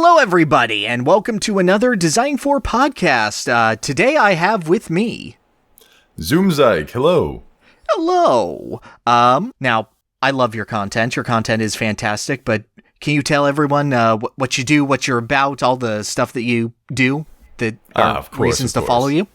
Hello, everybody, and welcome to another Design 4 podcast. Today I have with me... ZoomZike, hello. Hello. Now, I love your content. Your content is fantastic, but can you tell everyone what you do, what you're about, all the stuff that you do that are reasons to follow you?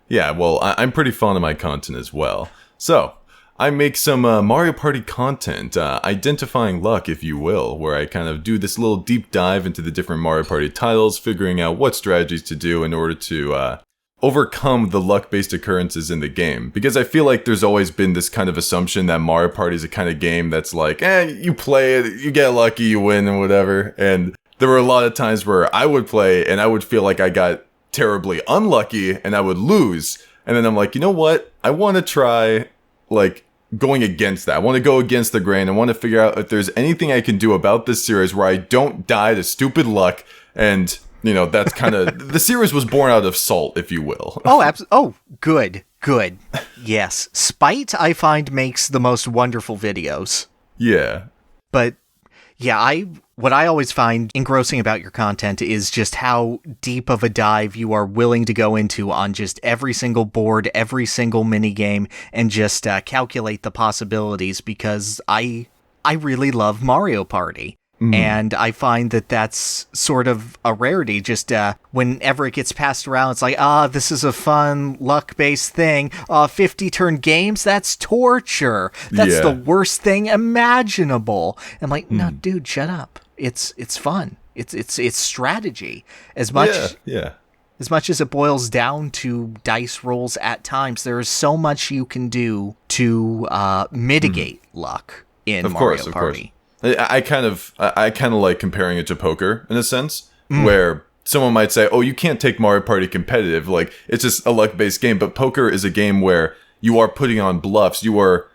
Yeah, well, I'm pretty fond of my content as well. So, I make some Mario Party content, identifying luck, if you will, where I kind of do this little deep dive into the different Mario Party titles, figuring out what strategies to do in order to overcome the luck-based occurrences in the game. Because I feel like there's always been this kind of assumption that Mario Party is a kind of game that's like, you play it, you get lucky, you win, and whatever. And there were a lot of times where I would play, and I would feel like I got terribly unlucky, and I would lose. And then I'm like, you know what? I want to try, going against that. I want to go against the grain. I want to figure out if there's anything I can do about this series where I don't die to stupid luck. And, that's kind of... the series was born out of salt, if you will. Good. Yes. Spite, I find, makes the most wonderful videos. Yeah. But, yeah, what I always find engrossing about your content is just how deep of a dive you are willing to go into on just every single board, every single minigame, and just calculate the possibilities, because I really love Mario Party. Mm. And I find that that's sort of a rarity. Just whenever it gets passed around, it's like, this is a fun luck-based thing. 50-turn games? That's torture. That's the worst thing imaginable. I'm like, no, dude, shut up. It's fun. It's strategy. As much as it boils down to dice rolls at times, there is so much you can do to mitigate luck in Mario Party. I kind of like comparing it to poker in a sense, where someone might say, "Oh, you can't take Mario Party competitive. Like, it's just a luck-based game." But poker is a game where you are putting on bluffs. You are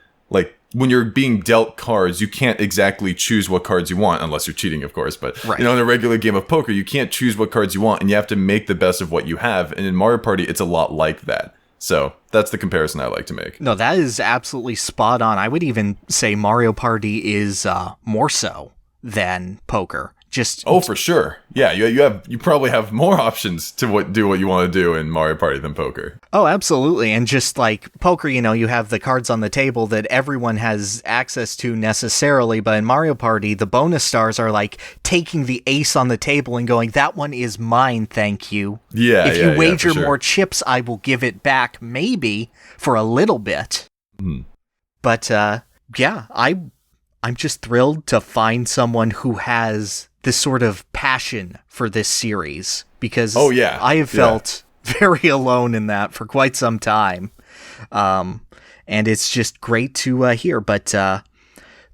when you're being dealt cards, you can't exactly choose what cards you want, unless you're cheating, of course. But in a regular game of poker, you can't choose what cards you want, and you have to make the best of what you have. And in Mario Party, it's a lot like that. So that's the comparison I like to make. No, that is absolutely spot on. I would even say Mario Party is more so than poker. For sure. Yeah, you probably have more options to do what you want to do in Mario Party than poker. Oh, absolutely. And just like poker, you have the cards on the table that everyone has access to necessarily, but in Mario Party, the bonus stars are like taking the ace on the table and going, "That one is mine, thank you." Yeah. If you wager more chips, I will give it back, maybe for a little bit. Mm. But I'm just thrilled to find someone who has this sort of passion for this series, because I have felt very alone in that for quite some time. And it's just great to hear. But the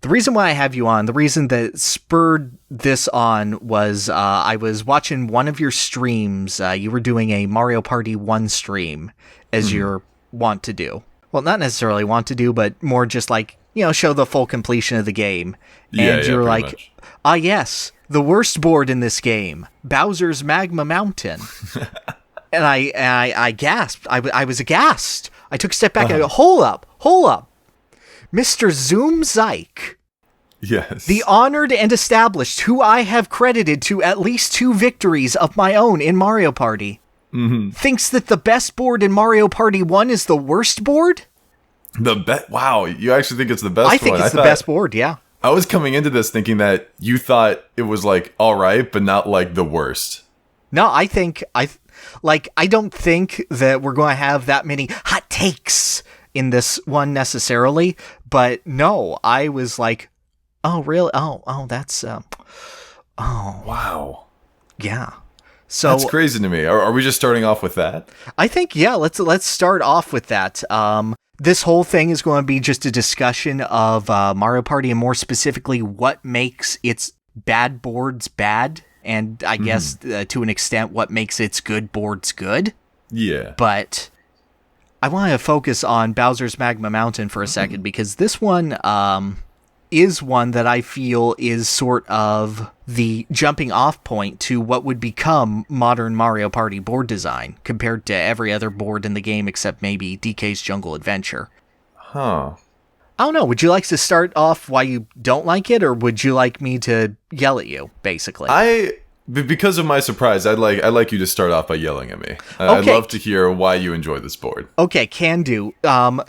reason why I have you on, the reason that spurred this on was I was watching one of your streams. You were doing a Mario Party 1 stream, as you're wont to do. Well, not necessarily want to do, but more just show the full completion of the game. And you're like, yes, the worst board in this game, Bowser's Magma Mountain. And I gasped. I was aghast. I took a step back and I go, hold up. Mr. ZoomZike. Yes. The honored and established, who I have credited to at least 2 victories of my own in Mario Party, thinks that the best board in Mario Party 1 is the worst board? Wow, you actually think it's the best one? I think it's the best board, yeah. I was coming into this thinking that you thought it was all right, but not the worst. No, I don't think that we're going to have that many hot takes in this one necessarily, but no, I was like, oh, really? Oh, that's, oh. Wow. Yeah. So that's crazy to me. Are we just starting off with that? I think, let's start off with that. This whole thing is going to be just a discussion of Mario Party, and more specifically, what makes its bad boards bad, and I guess to an extent, what makes its good boards good. Yeah. But I want to focus on Bowser's Magma Mountain for a second, because this one is one that I feel is sort of the jumping off point to what would become modern Mario Party board design compared to every other board in the game except maybe DK's Jungle Adventure. Huh. I don't know. Would you like to start off why you don't like it, or would you like me to yell at you, basically? Because of my surprise, I'd like you to start off by yelling at me. I'd love to hear why you enjoy this board. Okay, can do.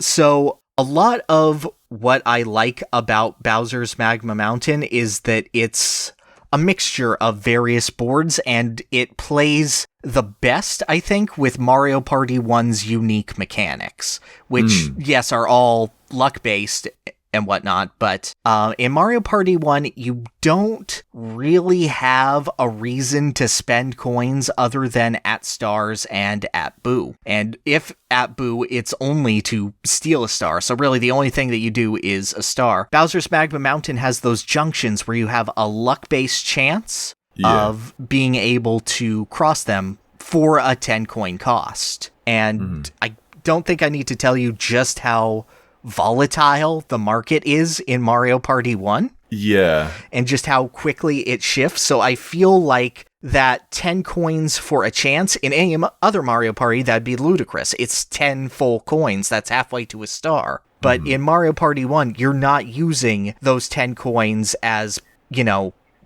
So a lot of what I like about Bowser's Magma Mountain is that it's a mixture of various boards, and it plays the best, I think, with Mario Party 1's unique mechanics, which, yes, are all luck-based and whatnot, but in Mario Party 1, you don't really have a reason to spend coins other than at stars and at Boo. And if at Boo, it's only to steal a star, so really the only thing that you do is a star. Bowser's Magma Mountain has those junctions where you have a luck-based chance of being able to cross them for a 10 coin cost. And I don't think I need to tell you just how volatile the market is in Mario Party 1. Yeah. And just how quickly it shifts. So I feel like that 10 coins for a chance in any other Mario Party, that'd be ludicrous. It's 10 full coins. That's halfway to a star. But in Mario Party 1, you're not using those 10 coins as,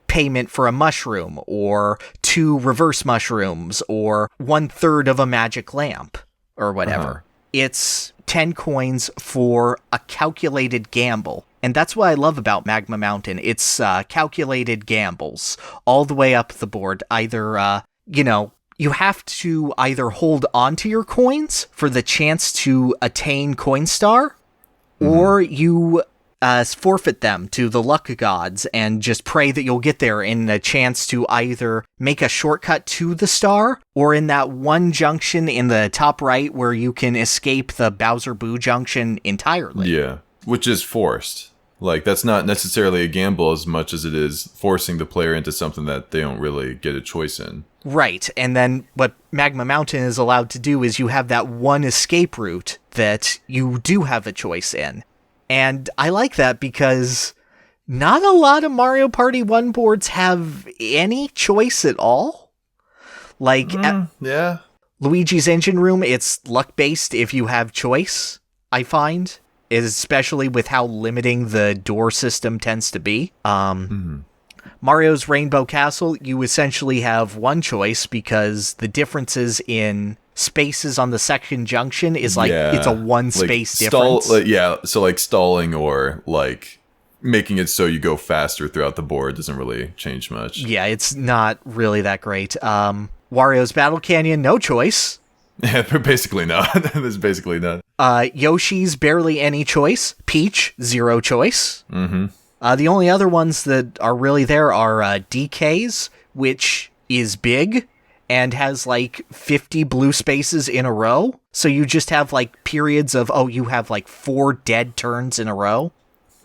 payment for a mushroom or 2 reverse mushrooms or 1/3 of a magic lamp or whatever. It's 10 coins for a calculated gamble. And that's what I love about Magma Mountain. It's calculated gambles all the way up the board. Either, you have to either hold on to your coins for the chance to attain Coin Star, or you forfeit them to the luck gods and just pray that you'll get there in a chance to either make a shortcut to the star, or in that one junction in the top right where you can escape the Bowser Boo junction entirely. Yeah, which is forced. Like, that's not necessarily a gamble as much as it is forcing the player into something that they don't really get a choice in. Right, and then what Magma Mountain is allowed to do is you have that one escape route that you do have a choice in. And I like that because not a lot of Mario Party 1 boards have any choice at all. Like, at Luigi's Engine Room, it's luck-based if you have choice, I find, especially with how limiting the door system tends to be. Mario's Rainbow Castle, you essentially have one choice because the differences in spaces on the section junction is it's a one space difference. So like stalling or like making it so you go faster throughout the board doesn't really change much. Yeah, it's not really that great. Wario's Battle Canyon, no choice. Yeah, basically not. There's basically none. Yoshi's barely any choice. Peach, zero choice. The only other ones that are really there are DK's, which is big and has like 50 blue spaces in a row. So you just have like periods of, you have like 4 dead turns in a row.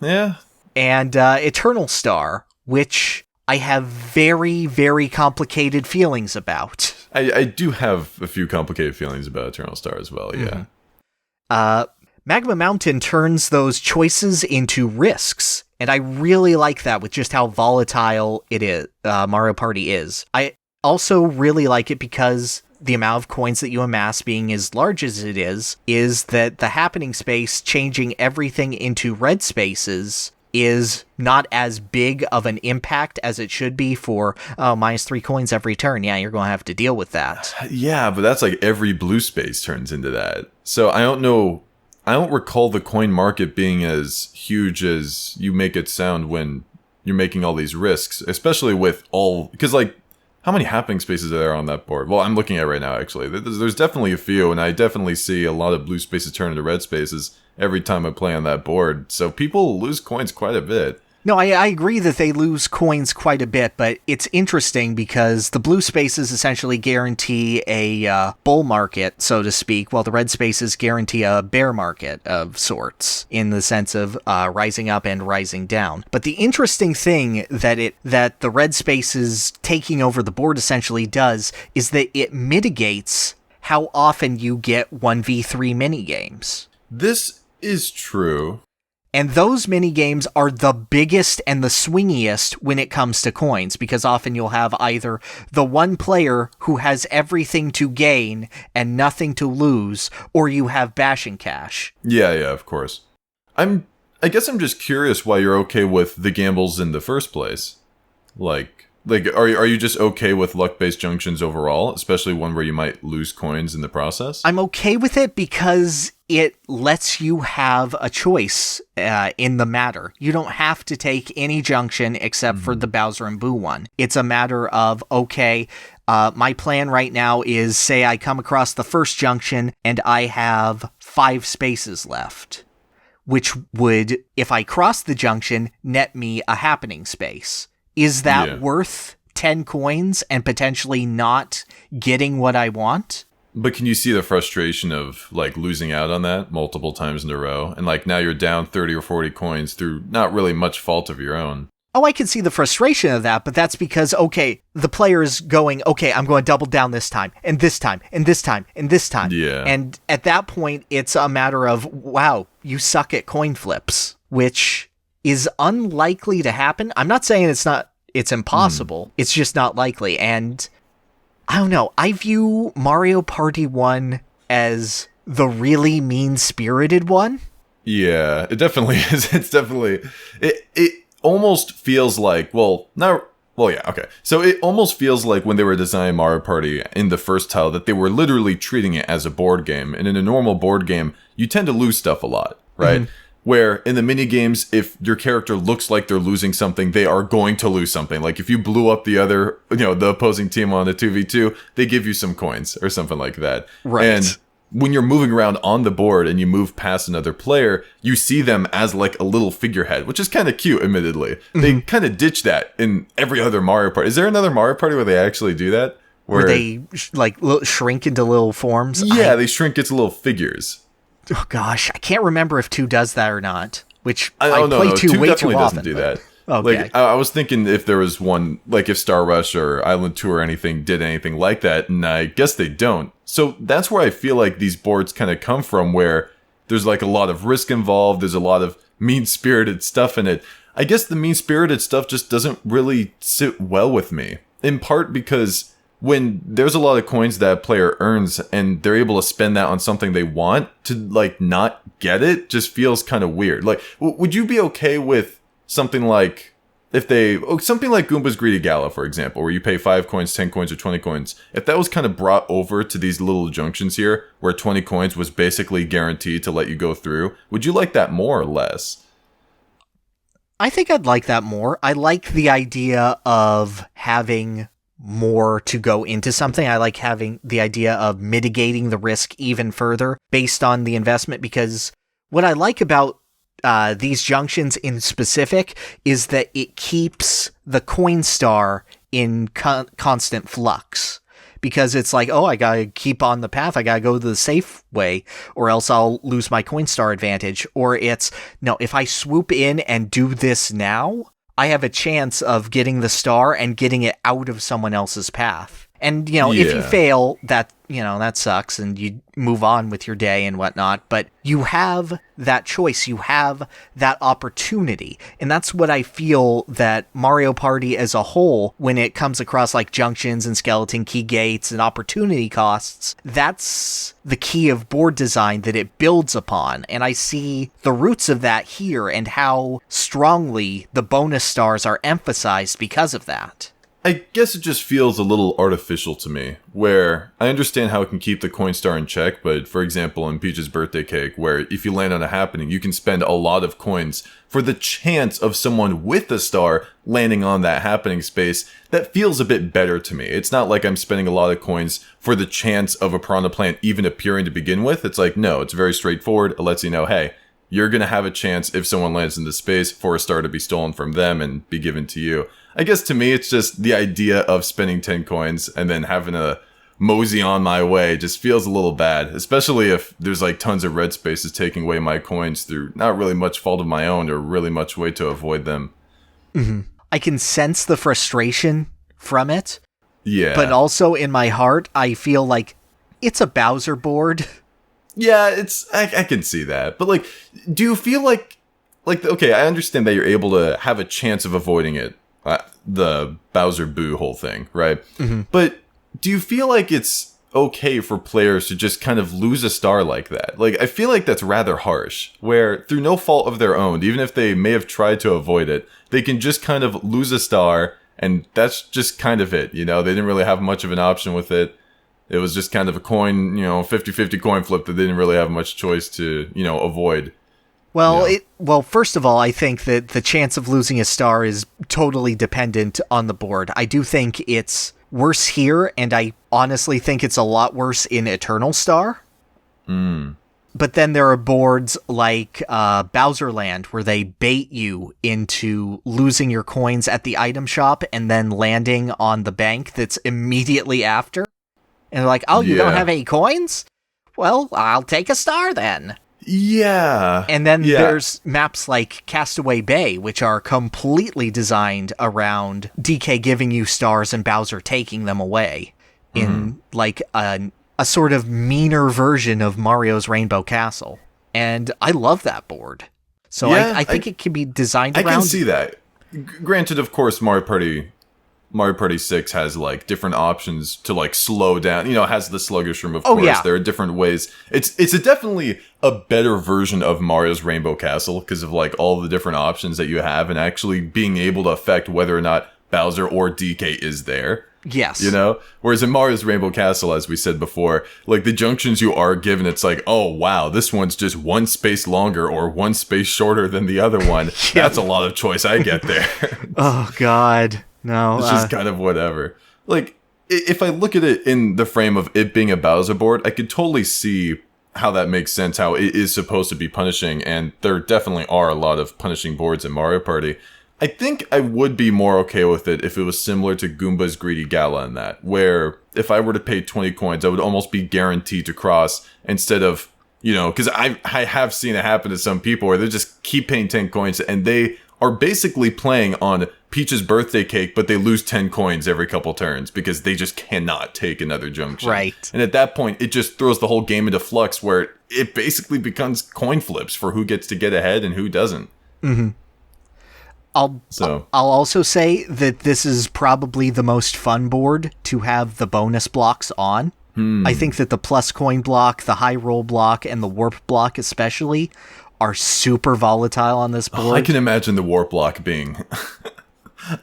Yeah. And Eternal Star, which I have very, very complicated feelings about. I do have a few complicated feelings about Eternal Star as well, yeah. Magma Mountain turns those choices into risks. And I really like that with just how volatile it is, Mario Party is. I also really like it because the amount of coins that you amass being as large as it is that the happening space changing everything into red spaces is not as big of an impact as it should be for -3 coins every turn. Yeah, you're going to have to deal with that. Yeah, but that's like every blue space turns into that. So I don't know. I don't recall the coin market being as huge as you make it sound when you're making all these risks, especially with all, because like, how many happening spaces are there on that board? Well, I'm looking at it right now, actually. There's definitely a few, and I definitely see a lot of blue spaces turn into red spaces every time I play on that board. So people lose coins quite a bit. No, I agree that they lose coins quite a bit, but it's interesting because the blue spaces essentially guarantee a bull market, so to speak, while the red spaces guarantee a bear market of sorts, in the sense of rising up and rising down. But the interesting thing that the red spaces taking over the board essentially does is that it mitigates how often you get 1v3 minigames. This is true. And those minigames are the biggest and the swingiest when it comes to coins, because often you'll have either the one player who has everything to gain and nothing to lose, or you have bash and cash. Yeah, of course. I guess I'm just curious why you're okay with the gambles in the first place. Like, Like, are you just okay with luck-based junctions overall, especially one where you might lose coins in the process? I'm okay with it because it lets you have a choice in the matter. You don't have to take any junction except for the Bowser and Boo one. It's a matter of, okay, my plan right now is, say I come across the first junction and I have 5 spaces left, which would, if I cross the junction, net me a happening space. Is that worth 10 coins and potentially not getting what I want? But can you see the frustration of, like, losing out on that multiple times in a row? And, like, now you're down 30 or 40 coins through not really much fault of your own. Oh, I can see the frustration of that, but that's because, okay, the player is going, okay, I'm going to double down this time, and this time, and this time, and this time. Yeah. And at that point, it's a matter of, wow, you suck at coin flips, which is unlikely to happen. I'm not saying it's impossible. It's just not likely. And I don't know. I view Mario Party 1 as the really mean-spirited one. Yeah, it definitely is. It's definitely... It almost feels like... So it almost feels like when they were designing Mario Party in the first title that they were literally treating it as a board game. And in a normal board game, you tend to lose stuff a lot, right? Mm-hmm. Where in the mini games, if your character looks like they're losing something, they are going to lose something. Like if you blew up the opposing team on a 2v2, they give you some coins or something like that. Right. And when you're moving around on the board and you move past another player, you see them as like a little figurehead, which is kind of cute, admittedly. Mm-hmm. They kind of ditch that in every other Mario Party. Is there another Mario Party where they actually do that? Where they shrink into little forms? Yeah, they shrink into little figures. Oh gosh, I can't remember if 2 does that or not. Which I play 2 way too often. Doesn't do that. Okay. Like I was thinking if there was one, like if Star Rush or Island 2 or anything did anything like that, and I guess they don't. So that's where I feel like these boards kind of come from, where there's like a lot of risk involved. There's a lot of mean-spirited stuff in it. I guess the mean-spirited stuff just doesn't really sit well with me. In part because when there's a lot of coins that a player earns and they're able to spend that on something they want, to like not get it just feels kind of weird. Like, would you be okay with something like something like Goomba's Greedy Gala, for example, where you pay 5 coins, 10 coins, or 20 coins? If that was kind of brought over to these little junctions here, where 20 coins was basically guaranteed to let you go through, would you like that more or less? I think I'd like that more. I like the idea of having more to go into something. I like having the idea of mitigating the risk even further based on the investment, because what I like about these junctions in specific is that it keeps the coin star in constant flux, because it's like, oh, I gotta keep on the path, I gotta go the safe way, or else I'll lose my coin star advantage. Or it's, no, if I swoop in and do this now, I have a chance of getting the star and getting it out of someone else's path. And, if you fail, that sucks, and you move on with your day and whatnot, but you have that choice, you have that opportunity. And that's what I feel that Mario Party as a whole, when it comes across like junctions and skeleton key gates and opportunity costs, that's the key of board design that it builds upon. And I see the roots of that here and how strongly the bonus stars are emphasized because of that. I guess it just feels a little artificial to me, where I understand how it can keep the coin star in check, but for example in Peach's birthday cake, where if you land on a happening, you can spend a lot of coins for the chance of someone with a star landing on that happening space, that feels a bit better to me. It's not like I'm spending a lot of coins for the chance of a piranha plant even appearing to begin with. It's like, no, it's very straightforward. It lets you know, hey, you're going to have a chance if someone lands in this space for a star to be stolen from them and be given to you. I guess to me, it's just the idea of spending 10 coins and then having a mosey on my way just feels a little bad, especially if there's like tons of red spaces taking away my coins through not really much fault of my own or really much way to avoid them. Mm-hmm. I can sense the frustration from it. Yeah. But also in my heart, I feel like it's a Bowser board. Yeah, I can see that. But like, do you feel like, okay, I understand that you're able to have a chance of avoiding it. The Bowser Boo whole thing, right? Mm-hmm. But do you feel like it's okay for players to just kind of lose a star like that? Like, I feel like that's rather harsh, where through no fault of their own, even if they may have tried to avoid it, they can just kind of lose a star And that's just kind of it, you know? They didn't really have much of an option with it. It was just kind of a coin, 50-50 coin flip that they didn't really have much choice to, avoid. Well, first of all, I think that the chance of losing a star is totally dependent on the board. I do think it's worse here, and I honestly think it's a lot worse in Eternal Star. But then there are boards like Bowser Land, where they bait you into losing your coins at the item shop and then landing on the bank that's immediately after. And they're like, oh, you don't have any coins? Well, I'll take a star then. Yeah. And then there's maps like Castaway Bay, which are completely designed around DK giving you stars and Bowser taking them away in like a sort of meaner version of Mario's Rainbow Castle. And I love that board. So I think it can be designed around... I can see that. Granted, of course, Mario Party 6 has, like, different options to, like, slow down. It has the sluggish room, of course. Yeah. There are different ways. It's definitely a better version of Mario's Rainbow Castle because of, like, all the different options that you have and actually being able to affect whether or not Bowser or DK is there. Yes. Whereas in Mario's Rainbow Castle, as we said before, like, the junctions you are given, it's like, oh, wow, this one's just one space longer or one space shorter than the other one. That's a lot of choice I get there. Oh, God. No. It's just kind of whatever. Like, if I look at it in the frame of it being a Bowser board, I could totally see how that makes sense, how it is supposed to be punishing, and there definitely are a lot of punishing boards in Mario Party. I think I would be more okay with it if it was similar to Goomba's Greedy Gala in that, where if I were to pay 20 coins, I would almost be guaranteed to cross instead of, because I have seen it happen to some people where they just keep paying 10 coins and they are basically playing on Peach's birthday cake, but they lose 10 coins every couple turns because they just cannot take another junction. Right. And at that point, it just throws the whole game into flux where it basically becomes coin flips for who gets to get ahead and who doesn't. Mm-hmm. I'll also say that this is probably the most fun board to have the bonus blocks on. I think that the plus coin block, the high roll block, and the warp block especially are super volatile on this board. I can imagine the warp block being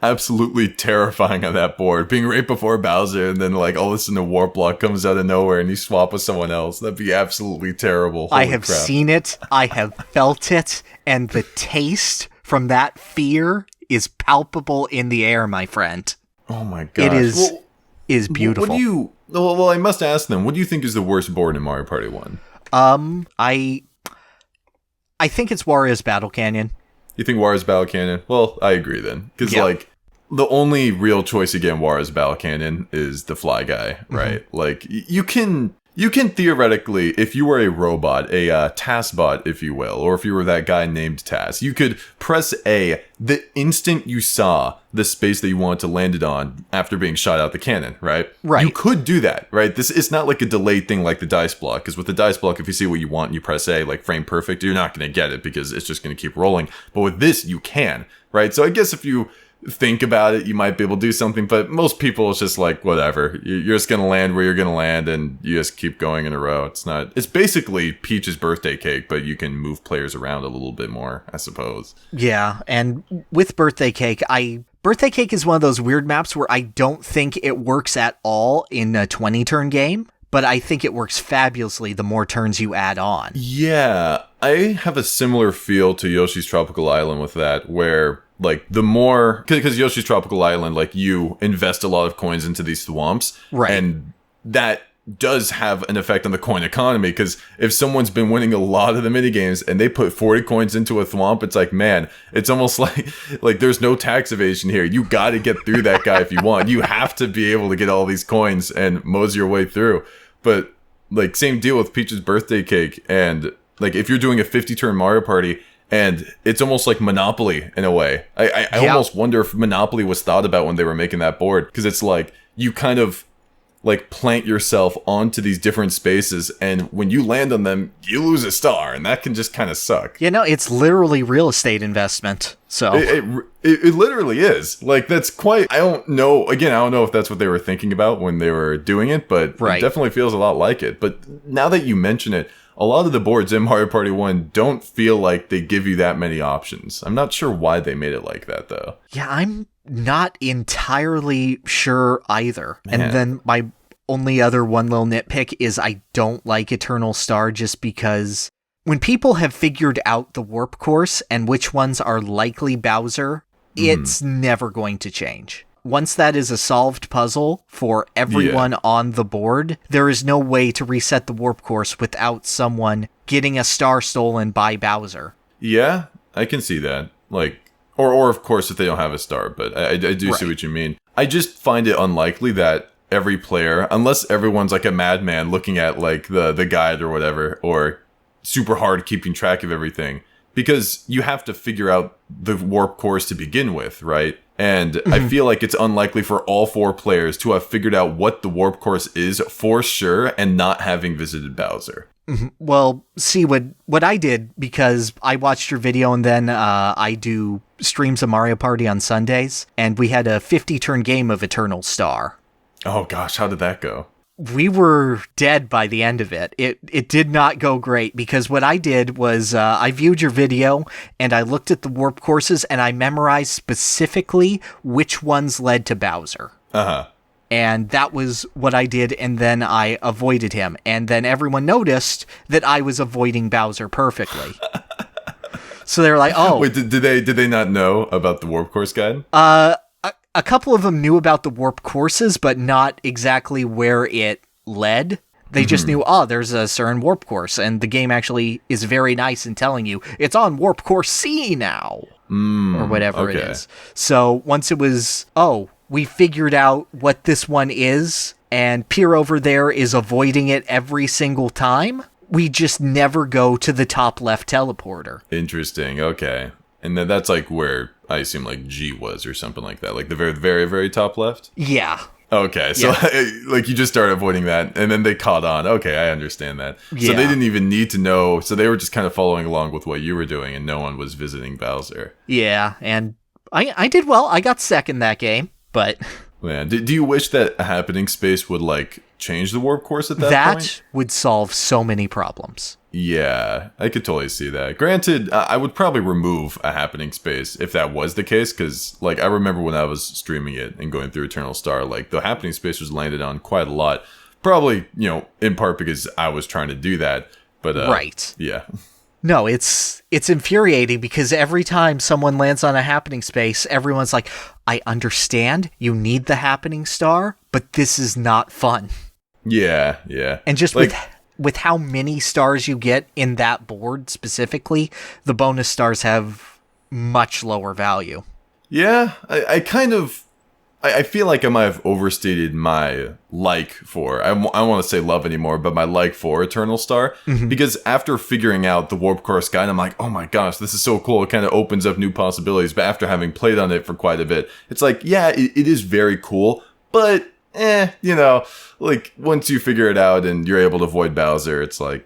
absolutely terrifying on that board. Being right before Bowser, and then like all of a sudden the warp block comes out of nowhere and you swap with someone else. That'd be absolutely terrible. Holy I have crap. seen it. I have felt it. And the taste from that fear is palpable in the air, my friend. Oh my gosh. It is beautiful. Well, I must ask them, what do you think is the worst board in Mario Party 1? I think it's Wario's Battle Canyon. You think Wario's Battle Canyon? Well, I agree then. Because, like, the only real choice again, Wario's Battle Canyon is the fly guy, right? Mm-hmm. Like, you can theoretically, if you were a robot, a TAS-bot, if you will, or if you were that guy named TAS, you could press A the instant you saw the space that you wanted to land it on after being shot out the cannon, right? Right. You could do that, right? This is not like a delayed thing like the dice block, because with the dice block, if you see what you want and you press A, like frame perfect, you're not going to get it because it's just going to keep rolling. But with this, you can, right? So I guess if you think about it, you might be able to do something, but most people, it's just like, whatever. You're just going to land where you're going to land, and you just keep going in a row. It's basically Peach's birthday cake, but you can move players around a little bit more, I suppose. Yeah, and with Birthday Cake, Birthday Cake is one of those weird maps where I don't think it works at all in a 20-turn game, but I think it works fabulously the more turns you add on. Yeah, I have a similar feel to Yoshi's Tropical Island with that, where like the more, because Yoshi's Tropical Island, like you invest a lot of coins into these swamps, right? And that does have an effect on the coin economy, because if someone's been winning a lot of the minigames and they put 40 coins into a thwomp, it's like, man, it's almost like there's no tax evasion here. You got to get through that guy if you want. You have to be able to get all these coins and mosey your way through. But like same deal with Peach's birthday cake, and like if you're doing a 50-turn Mario Party, and it's almost like Monopoly in a way. I almost wonder if Monopoly was thought about when they were making that board, because it's like you kind of like plant yourself onto these different spaces, and when you land on them, you lose a star, and that can just kind of suck. You know, it's literally real estate investment. So it literally is. Like, that's quite, I don't know if that's what they were thinking about when they were doing it, but It definitely feels a lot like it. But now that you mention it, a lot of the boards in Mario Party 1 don't feel like they give you that many options. I'm not sure why they made it like that, though. Yeah, I'm not entirely sure either. Man. And then my only other one little nitpick is I don't like Eternal Star just because when people have figured out the warp course and which ones are likely Bowser, it's never going to change. Once that is a solved puzzle for everyone on the board, there is no way to reset the warp course without someone getting a star stolen by Bowser. Yeah, I can see that. Like, or of course if they don't have a star, but I do see what you mean. I just find it unlikely that every player, unless everyone's like a madman looking at like the guide or whatever, or super hard keeping track of everything, because you have to figure out the warp course to begin with, right? And I feel like it's unlikely for all 4 players to have figured out what the warp course is for sure and not having visited Bowser. Well, see what I did, because I watched your video and then I do streams of Mario Party on Sundays, and we had a 50-turn game of Eternal Star. Oh gosh, how did that go? We were dead by the end of it. It did not go great, because what I did was I viewed your video and I looked at the warp courses and I memorized specifically which ones led to Bowser. Uh-huh. And that was what I did, and then I avoided him. And then everyone noticed that I was avoiding Bowser perfectly. So they were like, oh. Wait, did they not know about the warp course guide? A couple of them knew about the warp courses, but not exactly where it led. They just knew, there's a certain warp course, and the game actually is very nice in telling you, it's on warp course C now, or whatever it is. So once it was, we figured out what this one is, and Pyrr over there is avoiding it every single time, we just never go to the top left teleporter. Interesting, okay. And then that's like where I assume like G was or something like that. Like the very, very, very top left? Yeah. Okay, so like you just started avoiding that and then they caught on. Okay, I understand that. Yeah. So they didn't even need to know. So they were just kind of following along with what you were doing and no one was visiting Bowser. Yeah, and I did well. I got second that game, but... Man, do you wish that a happening space would like change the warp course at that point? That would solve so many problems. Yeah, I could totally see that. Granted, I would probably remove a happening space if that was the case, because, like, I remember when I was streaming it and going through Eternal Star, like, the happening space was landed on quite a lot. Probably, in part because I was trying to do that, but, right. Yeah. No, it's infuriating because every time someone lands on a happening space, everyone's like, I understand you need the happening star, but this is not fun. Yeah, yeah. And just with how many stars you get in that board specifically, the bonus stars have much lower value. Yeah, I feel like I might have overstated my like for, I don't want to say love anymore, but my like for Eternal Star. Because after figuring out the warp course guide, I'm like, oh my gosh, this is so cool. It kind of opens up new possibilities. But after having played on it for quite a bit, it's like, yeah, it is very cool, but like once you figure it out and you're able to avoid Bowser, it's like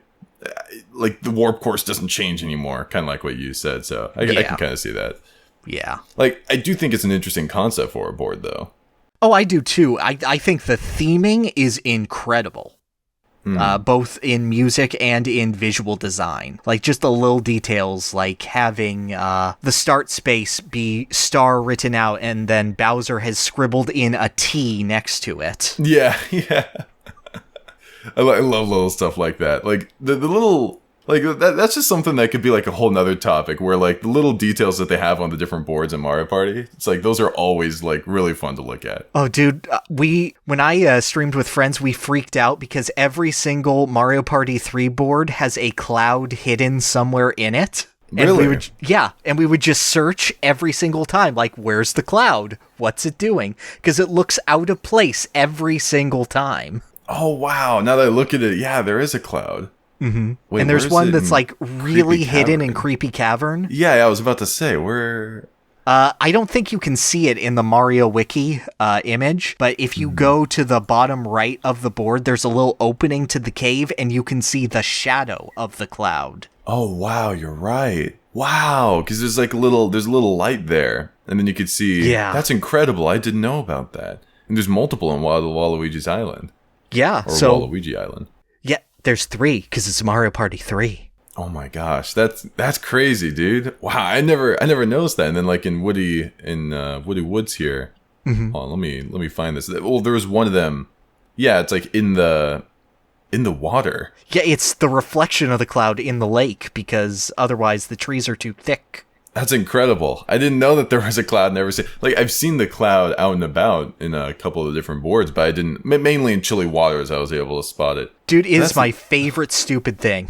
the warp course doesn't change anymore, kind of like what you said. So I can kind of see that. Yeah. Like, I do think it's an interesting concept for a board, though. Oh, I do too. I think the theming is incredible. Both in music and in visual design. Like, just the little details, like having the start space be star written out and then Bowser has scribbled in a T next to it. Yeah, yeah. I love little stuff like that. Like, the little... Like, that's just something that could be, like, a whole nother topic, where, like, the little details that they have on the different boards in Mario Party, it's like, those are always, like, really fun to look at. Oh, dude, when I streamed with friends, we freaked out because every single Mario Party 3 board has a cloud hidden somewhere in it. Really? And we would just search every single time, like, where's the cloud? What's it doing? Because it looks out of place every single time. Oh, wow. Now that I look at it, yeah, there is a cloud. Mm-hmm. Wait, and there's one that's like really hidden in Creepy Cavern. Yeah, I was about to say, where... I don't think you can see it in the Mario Wiki image, but if you go to the bottom right of the board, there's a little opening to the cave, and you can see the shadow of the cloud. Oh, wow, you're right. Wow, because there's a little light there, and then you could see... Yeah. That's incredible, I didn't know about that. And there's multiple on Waluigi's Island. Yeah, or Waluigi Island. Yeah, There's 3 because it's Mario Party 3. Oh my gosh, that's crazy, dude! Wow, I never noticed that. And then like in Woody Woods here, hold on, let me find this. Well, there was one of them. Yeah, it's like in the water. Yeah, it's the reflection of the cloud in the lake because otherwise the trees are too thick. That's incredible. I didn't know that there was a cloud. I've seen the cloud out and about in a couple of different boards, but I didn't. Mainly in chilly waters, I was able to spot it. Dude, it is my favorite stupid thing.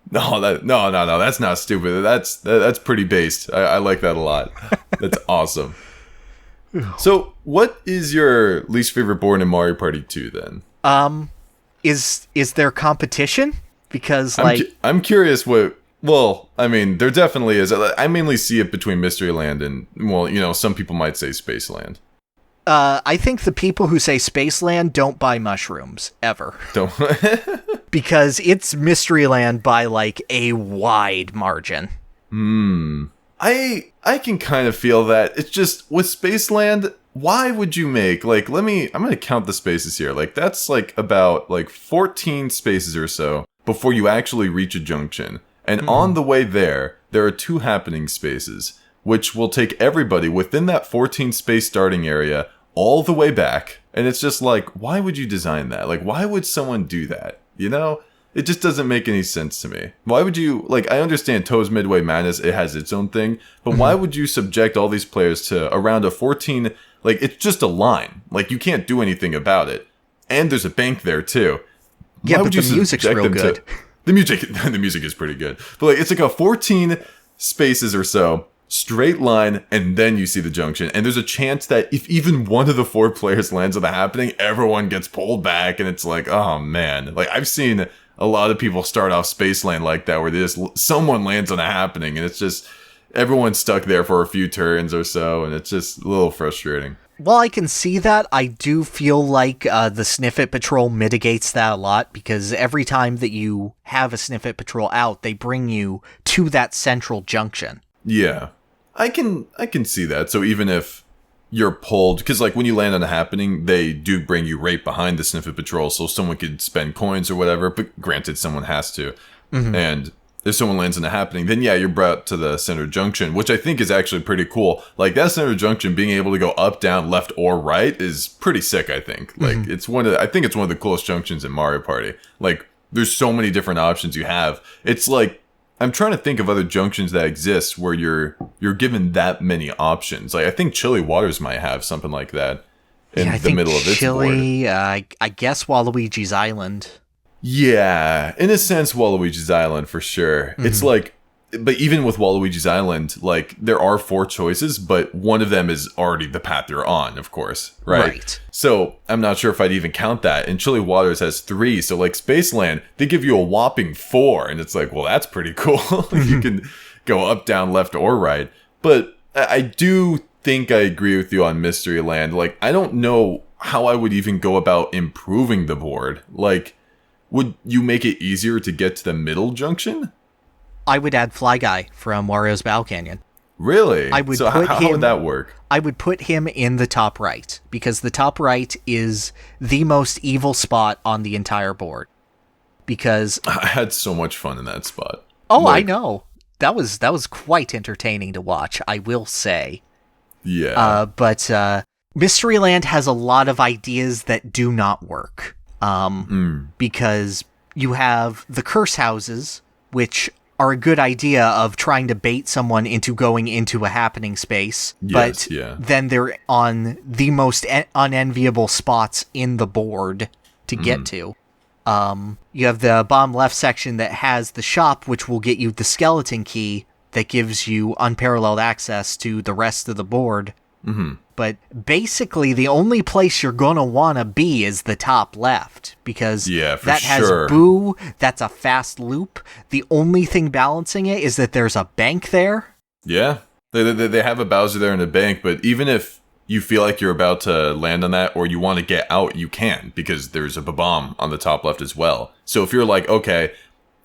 No, that's not stupid. That's pretty based. I like that a lot. That's awesome. So, what is your least favorite board in Mario Party 2 then? Is there competition? Because I'm curious what. Well, I mean, there definitely is. I mainly see it between Mysteryland and, well, you know, some people might say Spaceland. I think the people who say Spaceland don't buy mushrooms, ever. Don't. Because it's Mysteryland by, like, a wide margin. I can kind of feel that. It's just, with Spaceland, why would you make, like, I'm going to count the spaces here. Like, that's, like, about, like, 14 spaces or so before you actually reach a junction. And on the way there are 2 happening spaces, which will take everybody within that 14 space starting area all the way back. And it's just like, why would you design that? Like, why would someone do that? You know? It just doesn't make any sense to me. Why would you, like, I understand Toe's Midway Madness, it has its own thing, but why would you subject all these players to around a 14, like, it's just a line. Like, you can't do anything about it. And there's a bank there, too. Yeah, but the music's real good. The music is pretty good. But like, it's like a 14 spaces or so, straight line, and then you see the junction. And there's a chance that if even one of the 4 players lands on the happening, everyone gets pulled back, and it's like, oh man. Like, I've seen a lot of people start off Spaceland like that, where someone lands on a happening, and it's just, everyone's stuck there for a few turns or so, and it's just a little frustrating. While I can see that, I do feel like the Sniffit Patrol mitigates that a lot, because every time that you have a Sniffit Patrol out, they bring you to that central junction. Yeah, I can see that. So even if you're pulled, because like when you land on a happening, they do bring you right behind the Sniffit Patrol, so someone could spend coins or whatever, but granted, someone has to. And if someone lands in a happening, then yeah, you're brought to the center junction, which I think is actually pretty cool. Like, that center junction, being able to go up, down, left, or right is pretty sick, I think. Like, I think it's one of the coolest junctions in Mario Party. Like, there's so many different options you have. It's like, I'm trying to think of other junctions that exist where you're given that many options. Like, I think Chilly Waters might have something like that in the middle of its board. I guess Waluigi's Island. Yeah, in a sense, Waluigi's Island, for sure. It's like, but even with Waluigi's Island, like, there are 4 choices, but one of them is already the path you're on, of course, right? So, I'm not sure if I'd even count that. And Chilly Waters has 3, so like Spaceland, they give you a whopping 4, and it's like, well, that's pretty cool. You can go up, down, left, or right. But I do think I agree with you on Mysteryland. Like, I don't know how I would even go about improving the board. Like, would you make it easier to get to the middle junction? I would add Fly Guy from Wario's Battle Canyon. Really? So how would that work? I would put him in the top right, because the top right is the most evil spot on the entire board. Because I had so much fun in that spot. Oh, like, I know. That was quite entertaining to watch, I will say. Yeah. But Mysteryland has a lot of ideas that do not work. Because you have the curse houses, which are a good idea of trying to bait someone into going into a happening space, but then they're on the most unenviable spots in the board to get to. You have the bottom left section that has the shop, which will get you the skeleton key that gives you unparalleled access to the rest of the board. But basically, the only place you're going to want to be is the top left, because that has Boo, that's a fast loop. The only thing balancing it is that there's a bank there. Yeah, they have a Bowser there and a bank, but even if you feel like you're about to land on that or you want to get out, you can, because there's a Bomb on the top left as well. So if you're like, okay,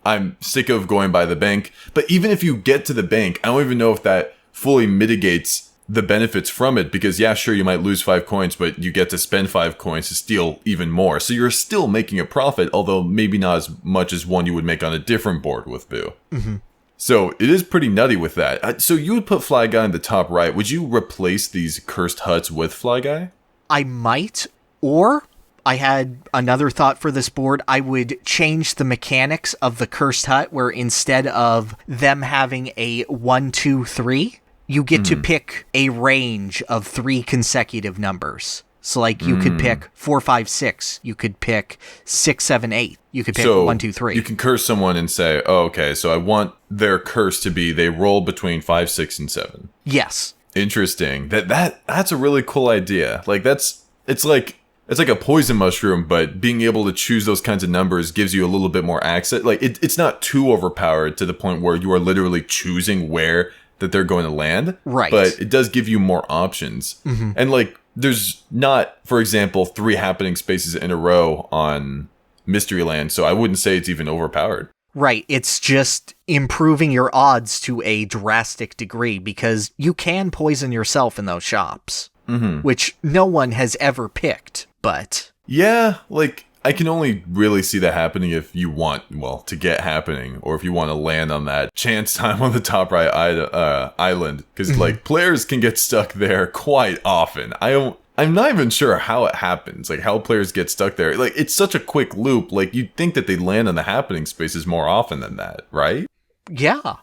I'm sick of going by the bank, but even if you get to the bank, I don't even know if that fully mitigates the benefits from it, because yeah, sure, you might lose 5 coins, but you get to spend 5 coins to steal even more. So you're still making a profit, although maybe not as much as one you would make on a different board with Boo. Mm-hmm. So it is pretty nutty with that. So you would put Fly Guy in the top right. Would you replace these cursed huts with Fly Guy? I might, or I had another thought for this board. I would change the mechanics of the cursed hut, where instead of them having a 1, 2, 3, you get to pick a range of 3 consecutive numbers. So, like, you could pick 4, 5, 6. You could pick 6, 7, 8. You could pick 1, 2, 3. You can curse someone and say, oh, okay, so I want their curse to be they roll between 5, 6, and 7. Yes. Interesting. That's a really cool idea. Like, it's like a poison mushroom, but being able to choose those kinds of numbers gives you a little bit more access. Like, it's not too overpowered to the point where you are literally choosing where that they're going to land. Right. But it does give you more options. Mm-hmm. And, like, there's not, for example, 3 happening spaces in a row on Mysteryland, so I wouldn't say it's even overpowered. Right, it's just improving your odds to a drastic degree, because you can poison yourself in those shops, which no one has ever picked, but... Yeah, like, I can only really see that happening if you want, well, to get happening, or if you want to land on that chance time on the top right island, because, like, players can get stuck there quite often. I'm not even sure how it happens, like, how players get stuck there. Like, it's such a quick loop, like, you'd think that they'd land on the happening spaces more often than that, right? Yeah.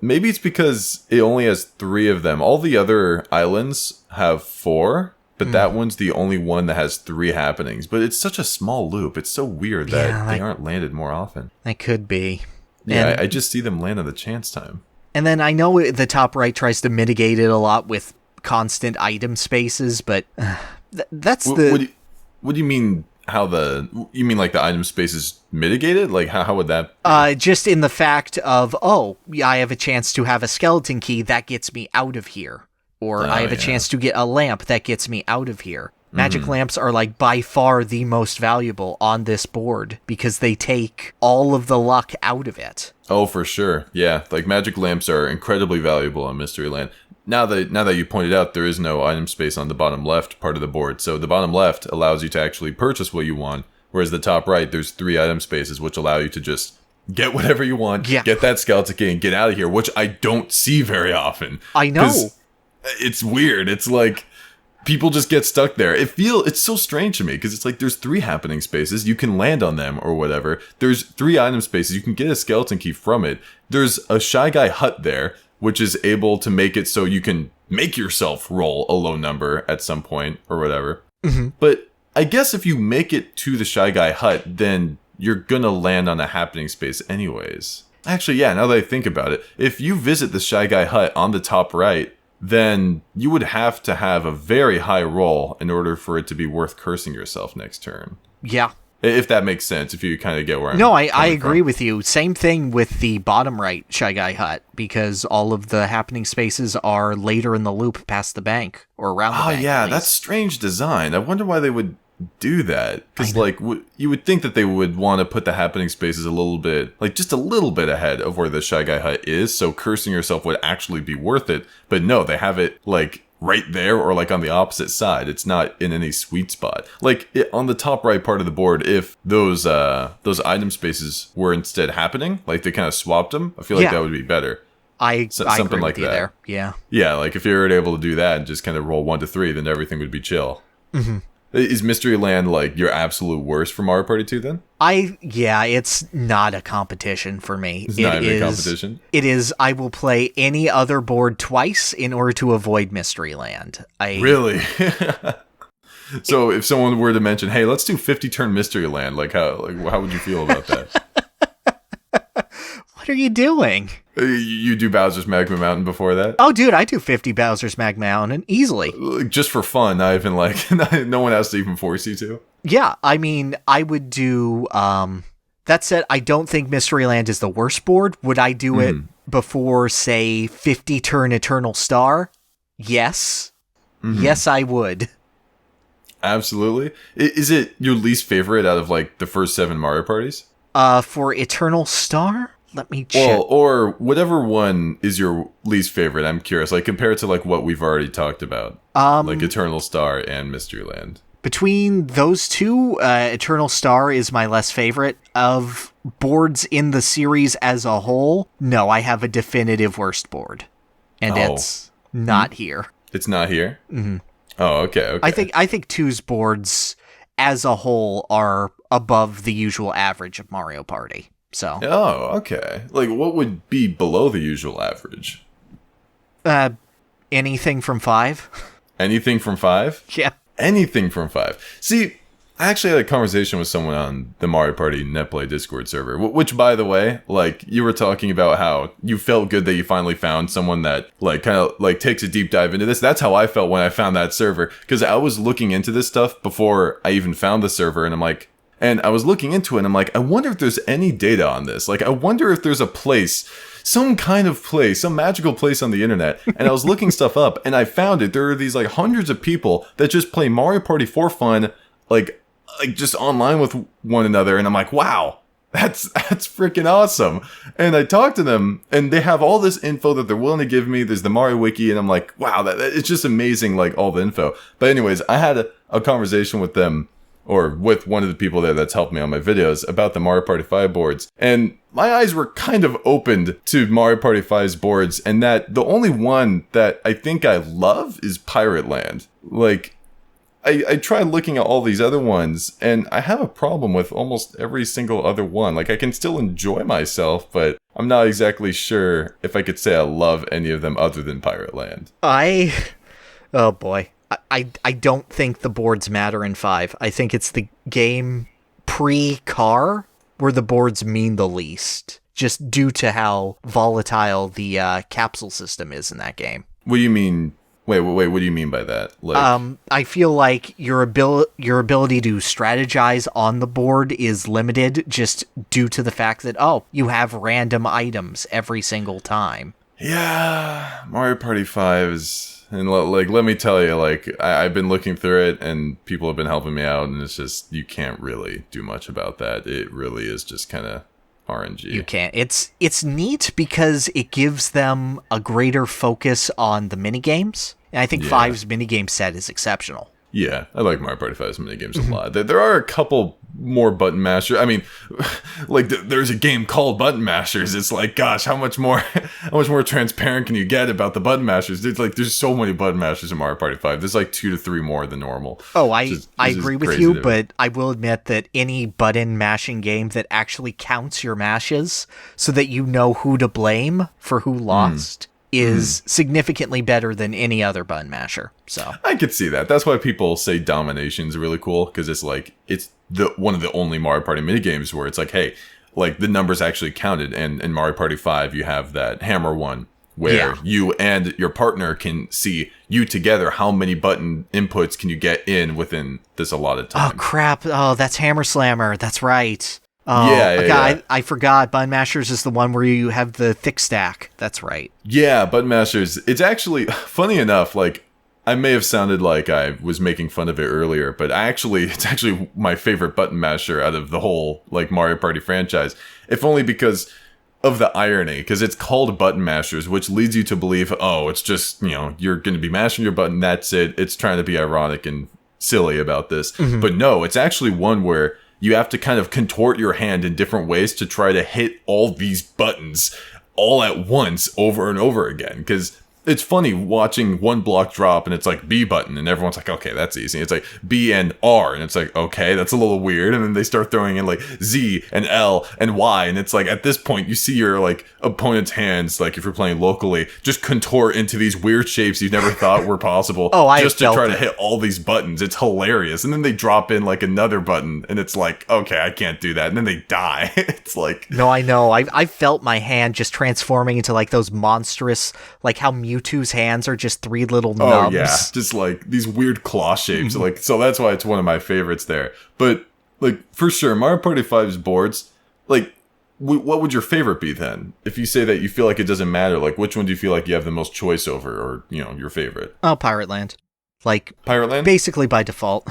Maybe it's because it only has 3 of them. All the other islands have 4, but that one's the only one that has 3 happenings. But it's such a small loop. It's so weird that they aren't landed more often. That could be. Yeah, I just see them land on the chance time. And then I know the top right tries to mitigate it a lot with constant item spaces, but that's What do you mean? You mean like the item space is mitigated? Like how would that be? Just in the fact of, I have a chance to have a skeleton key that gets me out of here, or I have a chance to get a lamp that gets me out of here. Magic lamps are, like, by far the most valuable on this board because they take all of the luck out of it. Oh, for sure. Yeah, like magic lamps are incredibly valuable on Mysteryland. Now that you pointed out, there is no item space on the bottom left part of the board. So the bottom left allows you to actually purchase what you want, whereas the top right, there's 3 item spaces, which allow you to just get whatever you want, get that skeleton key, and get out of here, which I don't see very often. I know. It's weird. It's like people just get stuck there. It's so strange to me, because it's like there's 3 happening spaces, you can land on them or whatever. There's 3 item spaces, you can get a skeleton key from it. There's a Shy Guy hut there, which is able to make it so you can make yourself roll a low number at some point or whatever. Mm-hmm. But I guess if you make it to the Shy Guy hut, then you're gonna land on a happening space anyways. Actually, yeah, now that I think about it, if you visit the Shy Guy hut on the top right, then you would have to have a very high roll in order for it to be worth cursing yourself next turn. Yeah. If that makes sense, if you kind of get where I'm No, I agree with you. Same thing with the bottom right Shy Guy hut, because all of the happening spaces are later in the loop past the bank, or around the bank. Oh, yeah, that's strange design. I wonder why they would do that. Because, like, you would think that they would want to put the happening spaces a little bit, like, just a little bit ahead of where the Shy Guy hut is, so cursing yourself would actually be worth it. But no, they have it, like, right there, or like on the opposite side. It's not in any sweet spot. Like on the top right part of the board, if those item spaces were instead happening, like they kind of swapped them, I feel like that would be better. I something agree like with you that. There. Yeah. Yeah, like if you were able to do that and just kind of roll 1 to 3, then everything would be chill. Mm-hmm. Is Mysteryland like your absolute worst for Mario Party 2 then? It's not a competition for me. It's not even a competition? It is, I will play any other board twice in order to avoid Mysteryland. Really? So if someone were to mention, hey, let's do 50-turn Mysteryland, how would you feel about that? What are you doing? You do Bowser's Magma Mountain before that? Oh, dude, I do 50 Bowser's Magma Mountain easily. Just for fun, not even like, no one has to even force you to. Yeah, I mean, I would do, that said, I don't think Mysteryland is the worst board. Would I do it before, say, 50-turn Eternal Star? Yes. Mm-hmm. Yes, I would. Absolutely. Is it your least favorite out of, like, the first 7 Mario Parties? For Eternal Star? Let me check. Well, or whatever one is your least favorite. I'm curious, like compared to like what we've already talked about, like Eternal Star and Mysteryland. Between those two, Eternal Star is my less favorite. Of boards in the series as a whole, no, I have a definitive worst board, and it's not here. It's not here. Mm-hmm. Oh, okay. I think 2's boards as a whole are above the usual average of Mario Party. So. Oh, okay. Like, what would be below the usual average? Anything from 5. Anything from 5? Yeah. Anything from 5. See, I actually had a conversation with someone on the Mario Party NetPlay Discord server, which, by the way, like, you were talking about how you felt good that you finally found someone that, like, kind of, like, takes a deep dive into this. That's how I felt when I found that server, because I was looking into this stuff before I even found the server, and I'm like, and I was looking into it, and I'm like, I wonder if there's any data on this. Like, I wonder if there's a place, some kind of place, some magical place on the internet. And I was looking stuff up, and I found it. There are these, like, hundreds of people that just play Mario Party for fun, like just online with one another. And I'm like, wow, that's freaking awesome. And I talked to them, and they have all this info that they're willing to give me. There's the Mario Wiki, and I'm like, wow, it's just amazing, like, all the info. But anyways, I had a conversation with them, or with one of the people there that's helped me on my videos, about the Mario Party 5 boards. And my eyes were kind of opened to Mario Party 5's boards, and that the only one that I think I love is Pirate Land. Like, I tried looking at all these other ones, and I have a problem with almost every single other one. Like, I can still enjoy myself, but I'm not exactly sure if I could say I love any of them other than Pirate Land. Oh boy. I don't think the boards matter in 5. I think it's the game pre-car where the boards mean the least, just due to how volatile the capsule system is in that game. What do you mean? Wait, what do you mean by that? Like, I feel like your ability to strategize on the board is limited just due to the fact that, you have random items every single time. Yeah, Mario Party 5 is... And, like, let me tell you, like, I've been looking through it, and people have been helping me out, and it's just, you can't really do much about that. It really is just kind of RNG. You can't. It's neat because it gives them a greater focus on the minigames, and I think 5's minigame set is exceptional. Yeah, I like Mario Party 5's minigames a lot. There are a couple more button mashers. I mean, like, there's a game called Button Mashers. It's like, gosh, how much more transparent can you get about the button mashers? It's like, there's so many button mashers in Mario Party 5. There's like 2 to 3 more than normal. Oh, I agree with you, but I will admit that any button mashing game that actually counts your mashes so that you know who to blame for who lost is significantly better than any other button masher. So I could see that. That's why people say Domination's really cool, because it's like, it's one of the only Mario Party minigames where it's like, hey, like, the numbers actually counted. And in Mario Party 5, you have that hammer one where you and your partner can see, you together, how many button inputs can you get in within this allotted time. Oh, crap. Oh, that's Hammer Slammer. That's right. Oh, yeah. I forgot. Button Mashers is the one where you have the thick stack. That's right. Yeah, Button Mashers. It's actually, funny enough, like, I may have sounded like I was making fun of it earlier, but it's actually my favorite button masher out of the whole, like, Mario Party franchise. If only because of the irony, because it's called Button Mashers, which leads you to believe, it's just, you're going to be mashing your button, that's it. It's trying to be ironic and silly about this. But no, it's actually one where you have to kind of contort your hand in different ways to try to hit all these buttons all at once over and over again. Because it's funny watching one block drop and it's like B button and everyone's like, okay, that's easy. It's like B and R and it's like, okay, that's a little weird. And then they start throwing in like Z and L and Y. And it's like, at this point, you see your like opponent's hands, like if you're playing locally, just contort into these weird shapes you never thought were possible. Just to try to hit all these buttons. It's hilarious. And then they drop in like another button and it's like, okay, I can't do that. And then they die. It's like, no, I know. I felt my hand just transforming into like those monstrous, like how Mewtwo's hands are just 3 little nubs. Oh yeah, just like these weird claw shapes. Like, so that's why it's one of my favorites there. But like, for sure, Mario Party 5's boards, like, what would your favorite be then? If you say that you feel like it doesn't matter, like, which one do you feel like you have the most choice over, or, your favorite? Oh, Pirate Land. Like, Pirate Land? Basically by default.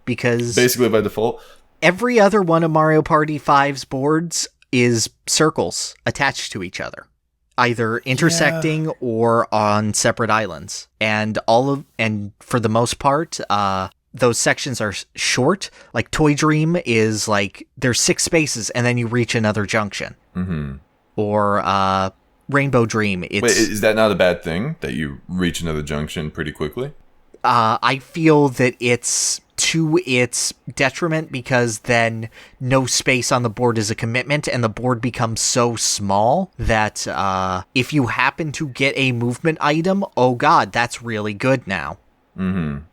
Because basically by default? Every other one of Mario Party 5's boards is circles attached to each other, either intersecting or on separate islands. And for the most part, those sections are short. Like Toy Dream is like there's 6 spaces and then you reach another junction. Mm-hmm. Or Rainbow Dream. Wait, is that not a bad thing that you reach another junction pretty quickly? I feel that it's to its detriment because then no space on the board is a commitment and the board becomes so small that if you happen to get a movement item, oh god, that's really good now. Mm-hmm.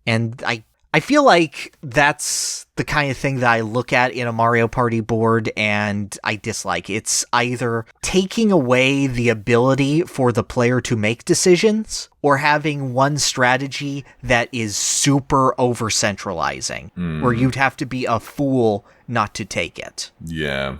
And I feel like that's the kind of thing that I look at in a Mario Party board and I dislike. It's either taking away the ability for the player to make decisions or having one strategy that is super over-centralizing, where you'd have to be a fool not to take it. Yeah.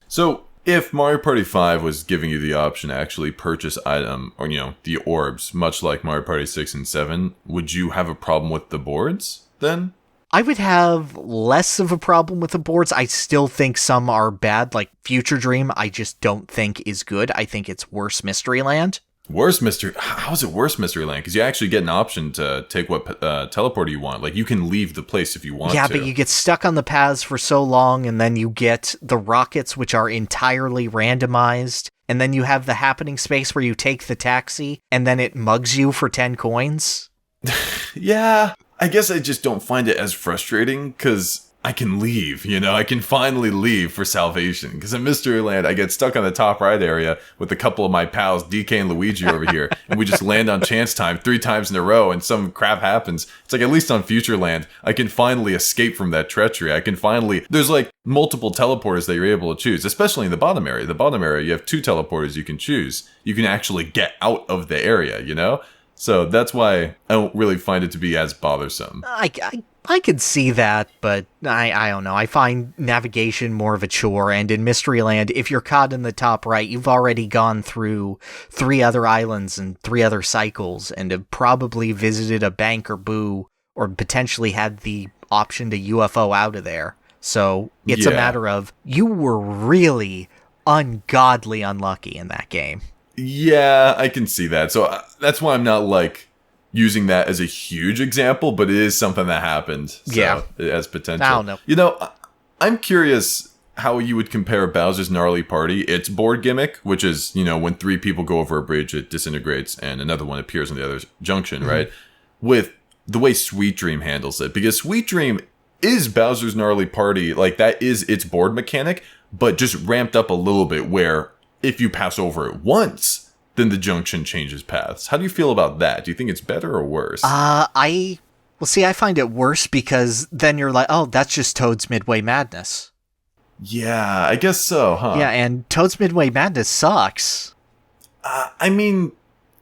So, if Mario Party 5 was giving you the option to actually purchase item, or, the orbs, much like Mario Party 6 and 7, would you have a problem with the boards, then? I would have less of a problem with the boards. I still think some are bad, like Future Dream, I just don't think is good. I think it's worse Mysteryland. Worse Mystery... How is it worse Mysteryland? Because you actually get an option to take what teleporter you want. Like, you can leave the place if you want to. Yeah, but you get stuck on the paths for so long, and then you get the rockets, which are entirely randomized, and then you have the happening space where you take the taxi, and then it mugs you for 10 coins. Yeah, I guess I just don't find it as frustrating, because I can leave, I can finally leave for salvation. Because in Mysteryland, I get stuck on the top right area with a couple of my pals, DK and Luigi over here, and we just land on chance time 3 times in a row, and some crap happens. It's like, at least on Futureland, I can finally escape from that treachery. There's like multiple teleporters that you're able to choose, especially in the bottom area. The bottom area, you have 2 teleporters you can choose. You can actually get out of the area, So that's why I don't really find it to be as bothersome. I could see that, but I don't know. I find navigation more of a chore, and in Mysteryland, if you're caught in the top right, you've already gone through 3 other islands and 3 other cycles, and have probably visited a bank or boo, or potentially had the option to UFO out of there. So it's a matter of, you were really ungodly unlucky in that game. Yeah, I can see that. So that's why I'm not, using that as a huge example, but it is something that happened. So it has potential. I don't know. I'm curious how you would compare Bowser's Gnarly Party, its board gimmick, which is, when 3 people go over a bridge, it disintegrates, and another one appears on the other junction, right? With the way Sweet Dream handles it. Because Sweet Dream is Bowser's Gnarly Party, that is its board mechanic, but just ramped up a little bit, where if you pass over it once, then the junction changes paths. How do you feel about that? Do you think it's better or worse? I find it worse because then you're like, oh, that's just Toad's Midway Madness. Yeah, I guess so, huh? Yeah, and Toad's Midway Madness sucks. I mean,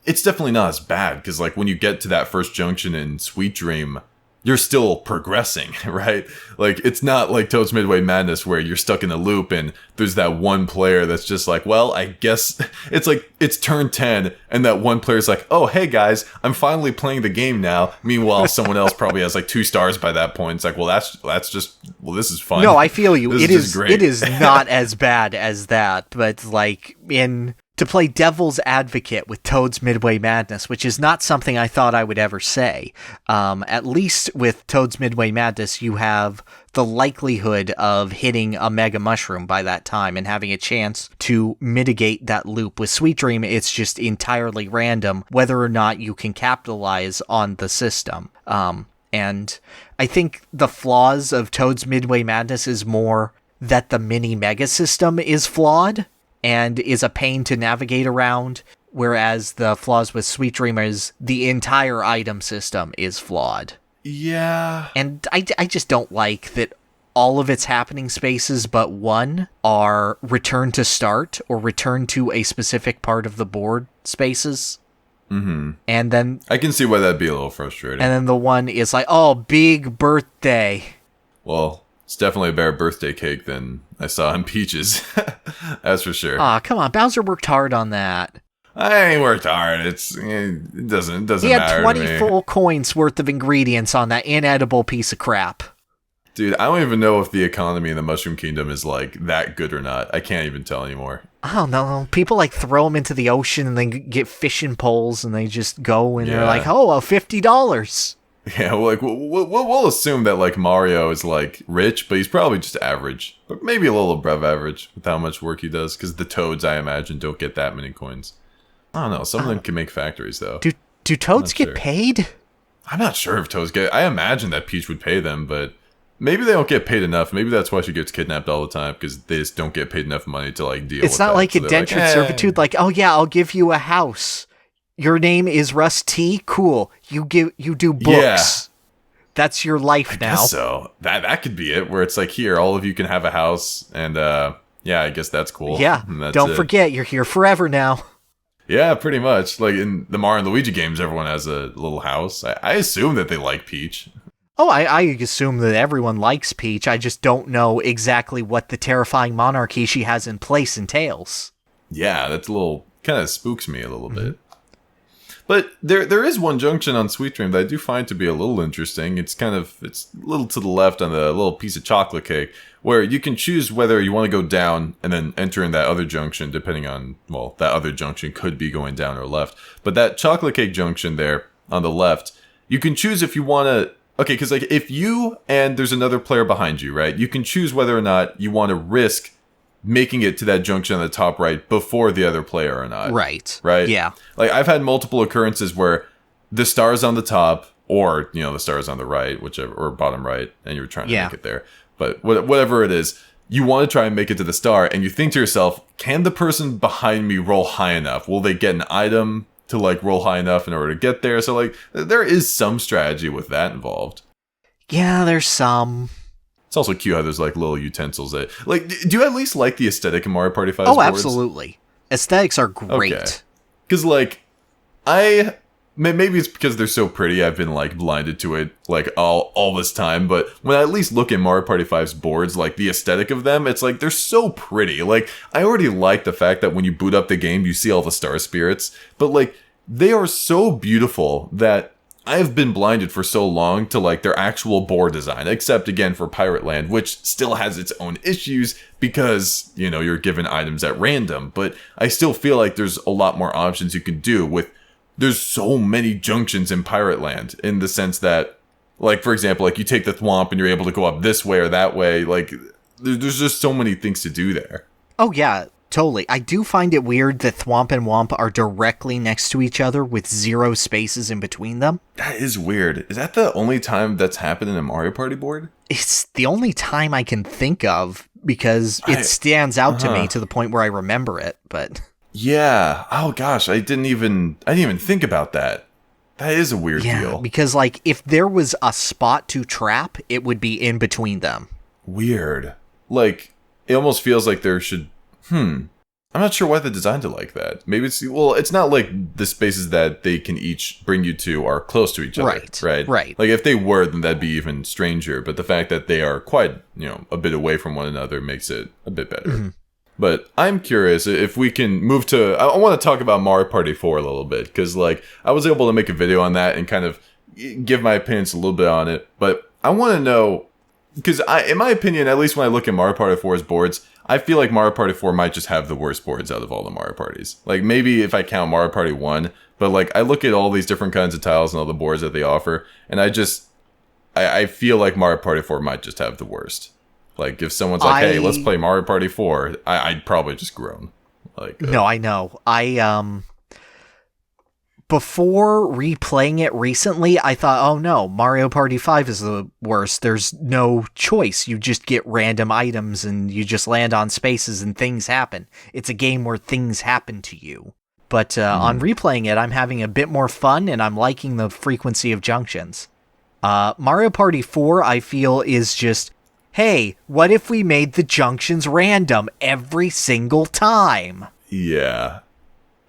it's definitely not as bad, because, when you get to that first junction in Sweet Dream, you're still progressing, right? It's not like Toad's Midway Madness where you're stuck in a loop and there's that one player that's just like, well, I guess it's turn 10 and that one player's like, oh, hey guys, I'm finally playing the game now. Meanwhile, someone else probably has 2 stars by that point. It's like, well, this is fun. No, I feel you. It is great. It is not as bad as that, but to play devil's advocate with Toad's Midway Madness, which is not something I thought I would ever say. At least with Toad's Midway Madness, you have the likelihood of hitting a Mega Mushroom by that time and having a chance to mitigate that loop. With Sweet Dream, it's just entirely random whether or not you can capitalize on the system. And I think the flaws of Toad's Midway Madness is more that the mini Mega system is flawed and is a pain to navigate around, whereas the flaws with Sweet Dream is the entire item system is flawed. Yeah. And I just don't like that all of its happening spaces but one are return to start or return to a specific part of the board spaces. Mm-hmm. And then I can see why that'd be a little frustrating. And then the one is like, oh, big birthday. Well, it's definitely a better birthday cake than I saw in Peaches. That's for sure. Aw, come on. Bowser worked hard on that. I ain't worked hard. It doesn't matter. He had 20 to me. full coins worth of ingredients on that inedible piece of crap. Dude, I don't even know if the economy in the Mushroom Kingdom is like that good or not. I can't even tell anymore. I don't know. People like throw them into the ocean and they get fishing poles and they just go and they're like, oh, $50. Yeah, well, like we'll assume that like Mario is like rich, but he's probably just average, but maybe a little above average with how much work he does. Because the Toads, I imagine, don't get that many coins. I don't know. Some of them can make factories though. Do Toads get paid? I'm not sure if Toads get. I imagine that Peach would pay them, but maybe they don't get paid enough. Maybe that's why she gets kidnapped all the time, because they just don't get paid enough money to like deal with it. It's not like indentured servitude, like, oh yeah, I'll give you a house. Your name is Russ T? Cool. You do books. Yeah. That's your life now. Guess so. That could be it, where it's like, here, all of you can have a house, and yeah, I guess that's cool. Yeah, don't forget, you're here forever now. Yeah, pretty much. Like in the Mario and Luigi games, everyone has a little house. I assume that they like Peach. Oh, I assume that everyone likes Peach. I just don't know exactly what the terrifying monarchy she has in place entails. Yeah, that's a little... kind of spooks me a little bit. But there is one junction on Sweet Dream that I do find to be a little interesting. It's a little to the left on the little piece of chocolate cake, where you can choose whether you want to go down and then enter in that other junction, depending on, well, that other junction could be going down or left. But that chocolate cake junction there on the left, you can choose if you want to... Okay, because like if you and there's another player behind you, right? You can choose whether or not you want to risk making it to that junction on the top right before the other player or not. Right. Right? Yeah. Like I've had multiple occurrences where the star's on the top or, you know, the star's on the right, whichever, or bottom right, and you're trying to make it there. But whatever it is, you want to try and make it to the star, and you think to yourself, can the person behind me roll high enough? Will they get an item to like roll high enough in order to get there? So like there is some strategy with that involved. Yeah, there's some. It's also cute how there's like little utensils that like. Do you at least like the aesthetic of Mario Party 5's boards? Oh, absolutely. Aesthetics are great. Because like maybe it's because they're so pretty. I've been like blinded to it like all this time. But when I at least look at Mario Party 5's boards, like the aesthetic of them, it's like they're so pretty. Like I already like the fact that when you boot up the game, you see all the star spirits. But like they are so beautiful that I have been blinded for so long to like their actual board design, except again for Pirate Land, which still has its own issues because, you know, you're given items at random. But I still feel like there's a lot more options you can do with. There's so many junctions in Pirate Land in the sense that, like, for example, like you take the Thwomp and you're able to go up this way or that way. Like, there's just so many things to do there. Oh, yeah, totally. I do find it weird that Thwomp and Womp are directly next to each other with 0 spaces in between them. That is weird. Is that the only time that's happened in a Mario Party board? It's the only time I can think of because it stands out to me to the point where I remember it, but... Yeah. Oh gosh, I didn't even think about that. That is a weird deal. Because like if there was a spot to trap, it would be in between them. Weird. Like it almost feels like there should I'm not sure why they designed it like that. Maybe it's not like the spaces that they can each bring you to are close to each other. Right. Like if they were, then that'd be even stranger. But the fact that they are quite, a bit away from one another makes it a bit better. Mm-hmm. But I'm curious if we can move to... I want to talk about Mario Party 4 a little bit, because like I was able to make a video on that and kind of give my opinions a little bit on it. But I want to know, because in my opinion, at least when I look at Mario Party 4's boards, I feel like Mario Party 4 might just have the worst boards out of all the Mario Parties. Like maybe if I count Mario Party 1, but like I look at all these different kinds of tiles and all the boards that they offer, and I feel like Mario Party 4 might just have the worst. Like, if someone's like, hey, let's play Mario Party 4, I'd probably just groan. Like, no, I know. Before replaying it recently, I thought, oh no, Mario Party 5 is the worst. There's no choice. You just get random items and you just land on spaces and things happen. It's a game where things happen to you. But on replaying it, I'm having a bit more fun and I'm liking the frequency of junctions. Mario Party 4, I feel, is just... hey, what if we made the junctions random every single time? Yeah.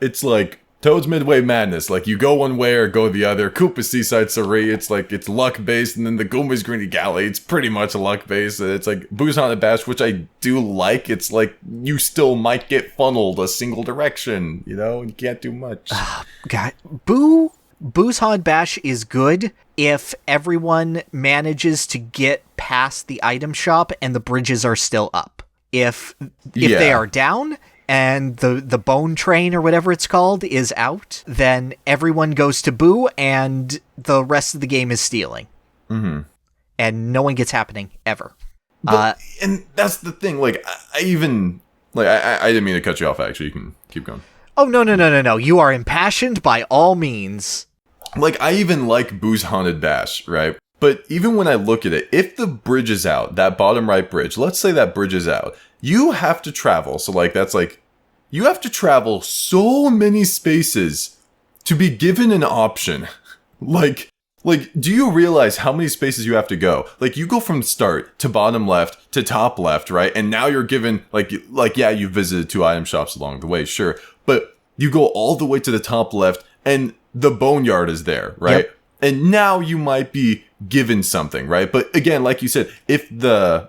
It's like Toad's Midway Madness. Like, you go one way or go the other. Koopa's Seaside Surrey, it's like, it's luck-based. And then the Goomba's Greeny Galley, it's pretty much luck-based. It's like Boo's Haunted Bash, which I do like. It's like, you still might get funneled a single direction, you can't do much. God, Boo's Haunted Bash is good if everyone manages to get past the item shop and the bridges are still up. If they are down and the bone train or whatever it's called is out, then everyone goes to Boo and the rest of the game is stealing. Mm-hmm. And no one gets happening ever. And that's the thing. Like, I didn't mean to cut you off, actually. You can keep going. Oh, no. You are impassioned by all means. Like, I even like Boo's Haunted Bash, right? But even when I look at it, if the bridge is out, that bottom right bridge, let's say that bridge is out, you have to travel. So, like, that's like, you have to travel so many spaces to be given an option. Like, do you realize how many spaces you have to go? Like, you go from start to bottom left to top left, right? And now you're given, yeah, you visited 2 item shops along the way, sure. But you go all the way to the top left, and the boneyard is there, right? Yep. And now you might be given something, right? But again, like you said, if the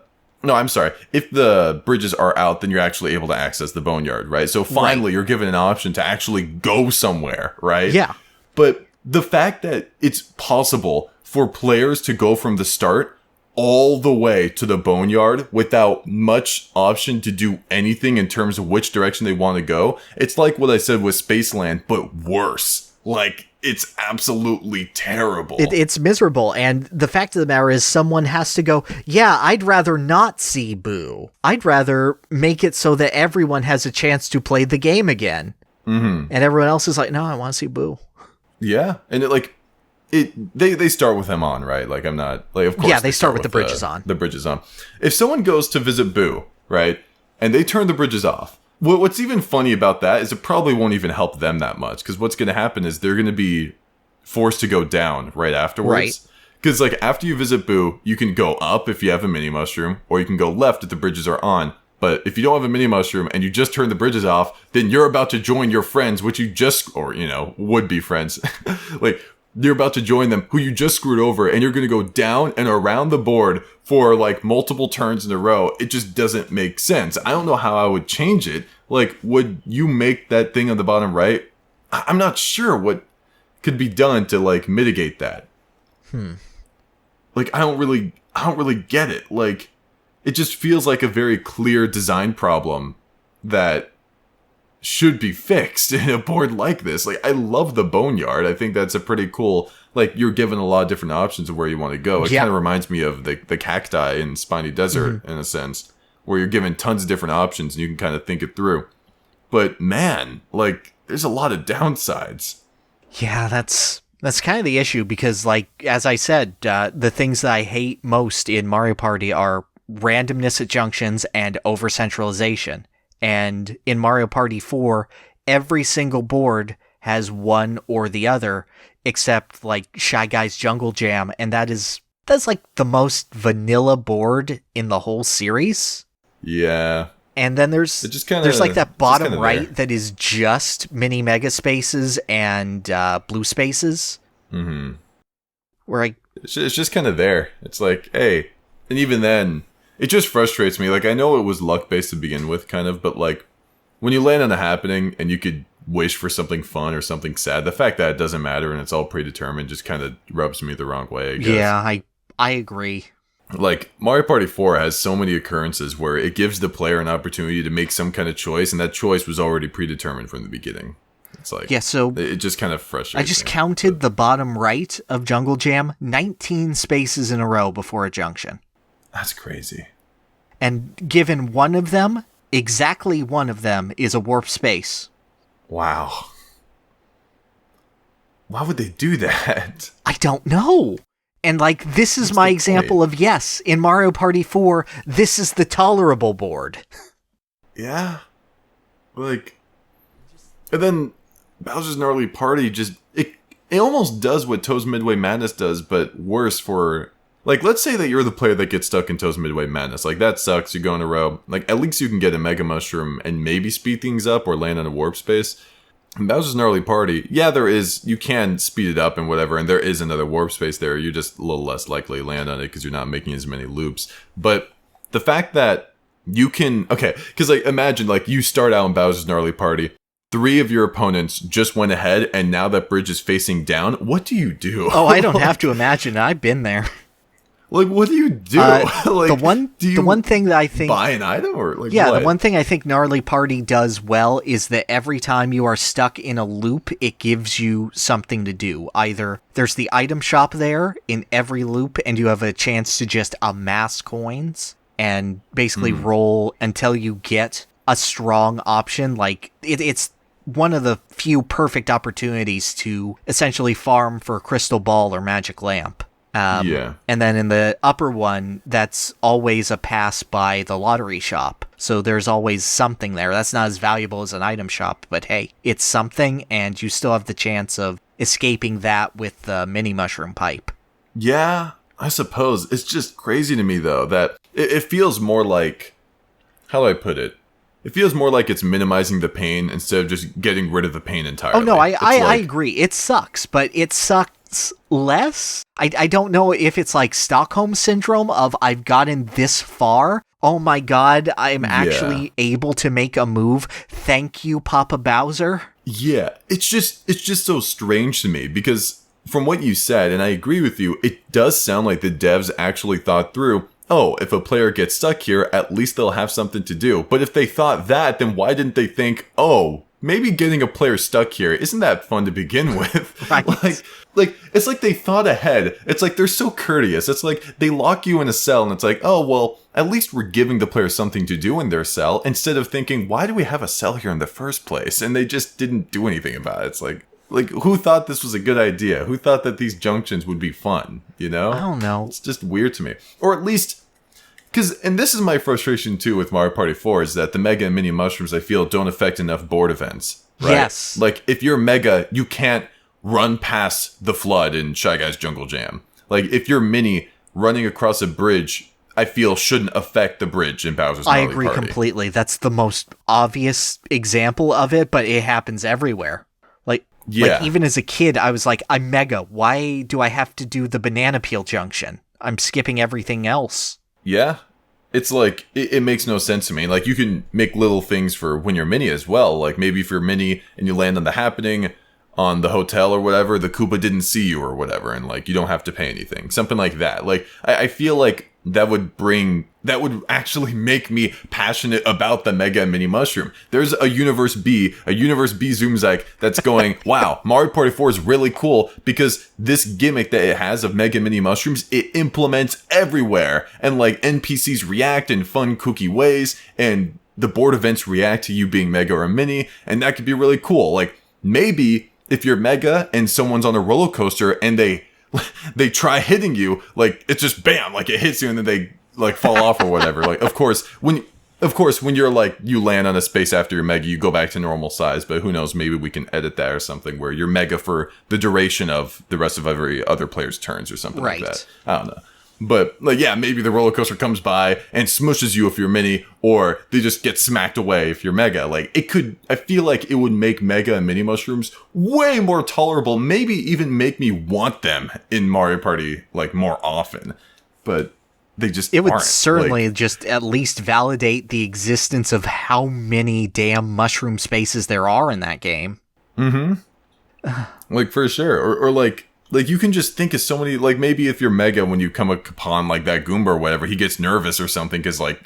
bridges are out, then you're actually able to access the boneyard, right? So finally, you're given an option to actually go somewhere, right? Yeah. But the fact that it's possible for players to go from the start all the way to the boneyard without much option to do anything in terms of which direction they want to go, it's like what I said with Spaceland, but worse. Like, it's absolutely terrible. It's miserable. And the fact of the matter is someone has to go, yeah, I'd rather not see Boo. I'd rather make it so that everyone has a chance to play the game again. Mm-hmm. And everyone else is like, no, I want to see Boo. Yeah. And they start with them on, right? Like, I'm not, like, of course. Yeah, they start with the bridges on. The bridges on. If someone goes to visit Boo, right, and they turn the bridges off, what's even funny about that is it probably won't even help them that much, because what's going to happen is they're going to be forced to go down right afterwards. Right. Because, like, after you visit Boo, you can go up if you have a mini mushroom, or you can go left if the bridges are on. But if you don't have a mini mushroom and you just turn the bridges off, then you're about to join your friends, which you just, or, would be friends. Like, you're about to join them who you just screwed over, and you're going to go down and around the board for, like, multiple turns in a row. It just doesn't make sense. I don't know how I would change it. Like, would you make that thing on the bottom right? I'm not sure what could be done to, like, mitigate that. Like, I don't really get it. Like, it just feels like a very clear design problem that should be fixed in a board like this. Like, I love the boneyard. I think that's a pretty cool, like, you're given a lot of different options of where you want to go. It kind of reminds me of the cacti in Spiny Desert, in a sense, where you're given tons of different options and you can kind of think it through. But man, like, there's a lot of downsides. Yeah, that's kind of the issue, because, like, as I said, the things that I hate most in Mario Party are randomness at junctions and over-centralization. And in Mario Party 4, every single board has one or the other, except, like, Shy Guy's Jungle Jam, and that's like the most vanilla board in the whole series. Yeah. And then there's like that bottom right that is just mini mega spaces and blue spaces. Mm-hmm. Where it's just kind of there. It's like, hey, and even then, it just frustrates me. Like, I know it was luck-based to begin with, kind of, but, like, when you land on a happening and you could wish for something fun or something sad, the fact that it doesn't matter and it's all predetermined just kind of rubs me the wrong way, I guess. Yeah, I agree. Like, Mario Party 4 has so many occurrences where it gives the player an opportunity to make some kind of choice, and that choice was already predetermined from the beginning. It's like, so it just kind of frustrates me. I just counted the bottom right of Jungle Jam, 19 spaces in a row before a junction. That's crazy. And given one of them, exactly one of them, is a warp space. Wow. Why would they do that? I don't know. And, like, this is my example of, yes, in Mario Party 4, this is the tolerable board. Yeah. Like, and then Bowser's Gnarly Party just, it almost does what Toad's Midway Madness does, but worse for, like, let's say that you're the player that gets stuck in Toad's Midway Madness. Like, that sucks, you go in a row. Like, at least you can get a Mega Mushroom and maybe speed things up or land on a warp space. In Bowser's Gnarly Party, yeah, you can speed it up and whatever, and there is another warp space there. You're just a little less likely to land on it because you're not making as many loops. But the fact that you can, okay, because, like, imagine, like, you start out in Bowser's Gnarly Party, 3 of your opponents just went ahead, and now that bridge is facing down, what do you do? Oh, I don't have to imagine. I've been there. Like, what do you do? The one thing that I think... buy an item? Or like, yeah, what? The one thing I think Gnarly Party does well is that every time you are stuck in a loop, it gives you something to do. Either there's the item shop there in every loop, and you have a chance to just amass coins and basically roll until you get a strong option. Like, it's one of the few perfect opportunities to essentially farm for Crystal Ball or Magic Lamp. And then in the upper one, that's always a pass by the lottery shop. So there's always something there. That's not as valuable as an item shop, but hey, it's something, and you still have the chance of escaping that with the mini mushroom pipe. Yeah, I suppose. It's just crazy to me, though, that it feels more like... how do I put it? It feels more like it's minimizing the pain instead of just getting rid of the pain entirely. Oh, no, I agree. It sucks, but it sucks less. I don't know if it's like Stockholm Syndrome of I've gotten this far. Oh my god, I'm actually able to make a move. Thank you, Papa Bowser. Yeah, it's just so strange to me because from what you said, and I agree with you, it does sound like the devs actually thought through, oh, if a player gets stuck here, at least they'll have something to do. But if they thought that, then why didn't they think, oh, maybe getting a player stuck here isn't that fun to begin with? Right. Like, it's like they thought ahead. It's like they're so courteous. It's like they lock you in a cell and it's like, oh, well, at least we're giving the player something to do in their cell instead of thinking, why do we have a cell here in the first place? And they just didn't do anything about it. It's like who thought this was a good idea? Who thought that these junctions would be fun? You know? I don't know. It's just weird to me. Or at least... and this is my frustration too with Mario Party 4, is that the Mega and Mini Mushrooms, I feel, don't affect enough board events. Right? Yes. Like, if you're Mega, you can't run past the flood in Shy Guys Jungle Jam. Like, if you're Mini, running across a bridge, I feel, shouldn't affect the bridge in Bowser's Gnarly Party. I agree completely. That's the most obvious example of it, but it happens everywhere. Like, even as a kid, I was like, I'm Mega. Why do I have to do the banana peel junction? I'm skipping everything else. Yeah. It's like, it makes no sense to me. Like, you can make little things for when you're Mini as well. Like, maybe if you're Mini and you land on the happening on the hotel or whatever, the Koopa didn't see you or whatever, and, like, you don't have to pay anything. Something like that. Like, I feel like that would actually make me passionate about the Mega and Mini Mushroom. There's a Universe B ZoomZike that's going, wow, Mario Party 4 is really cool because this gimmick that it has of Mega and Mini Mushrooms, it implements everywhere. And like NPCs react in fun, kooky ways, and the board events react to you being Mega or Mini, and that could be really cool. Like, maybe if you're Mega and someone's on a roller coaster and they try hitting you, like, it's just bam, like it hits you and then they like fall off or whatever. Like, of course, when you're like, you land on a space after you're Mega, you go back to normal size, but who knows, maybe we can edit that or something where you're Mega for the duration of the rest of every other player's turns or something like that. I don't know. But, like, yeah, maybe the roller coaster comes by and smushes you if you're Mini, or they just get smacked away if you're Mega. Like, I feel like it would make Mega and Mini Mushrooms way more tolerable, maybe even make me want them in Mario Party, like, more often. But they just It would aren't. certainly like, just at least validate the existence of how many damn mushroom spaces there are in that game. Mm-hmm. Like, for sure. Or like you can just think of so many, like, maybe if you're Mega, when you come upon, like, that Goomba or whatever, he gets nervous or something because, like,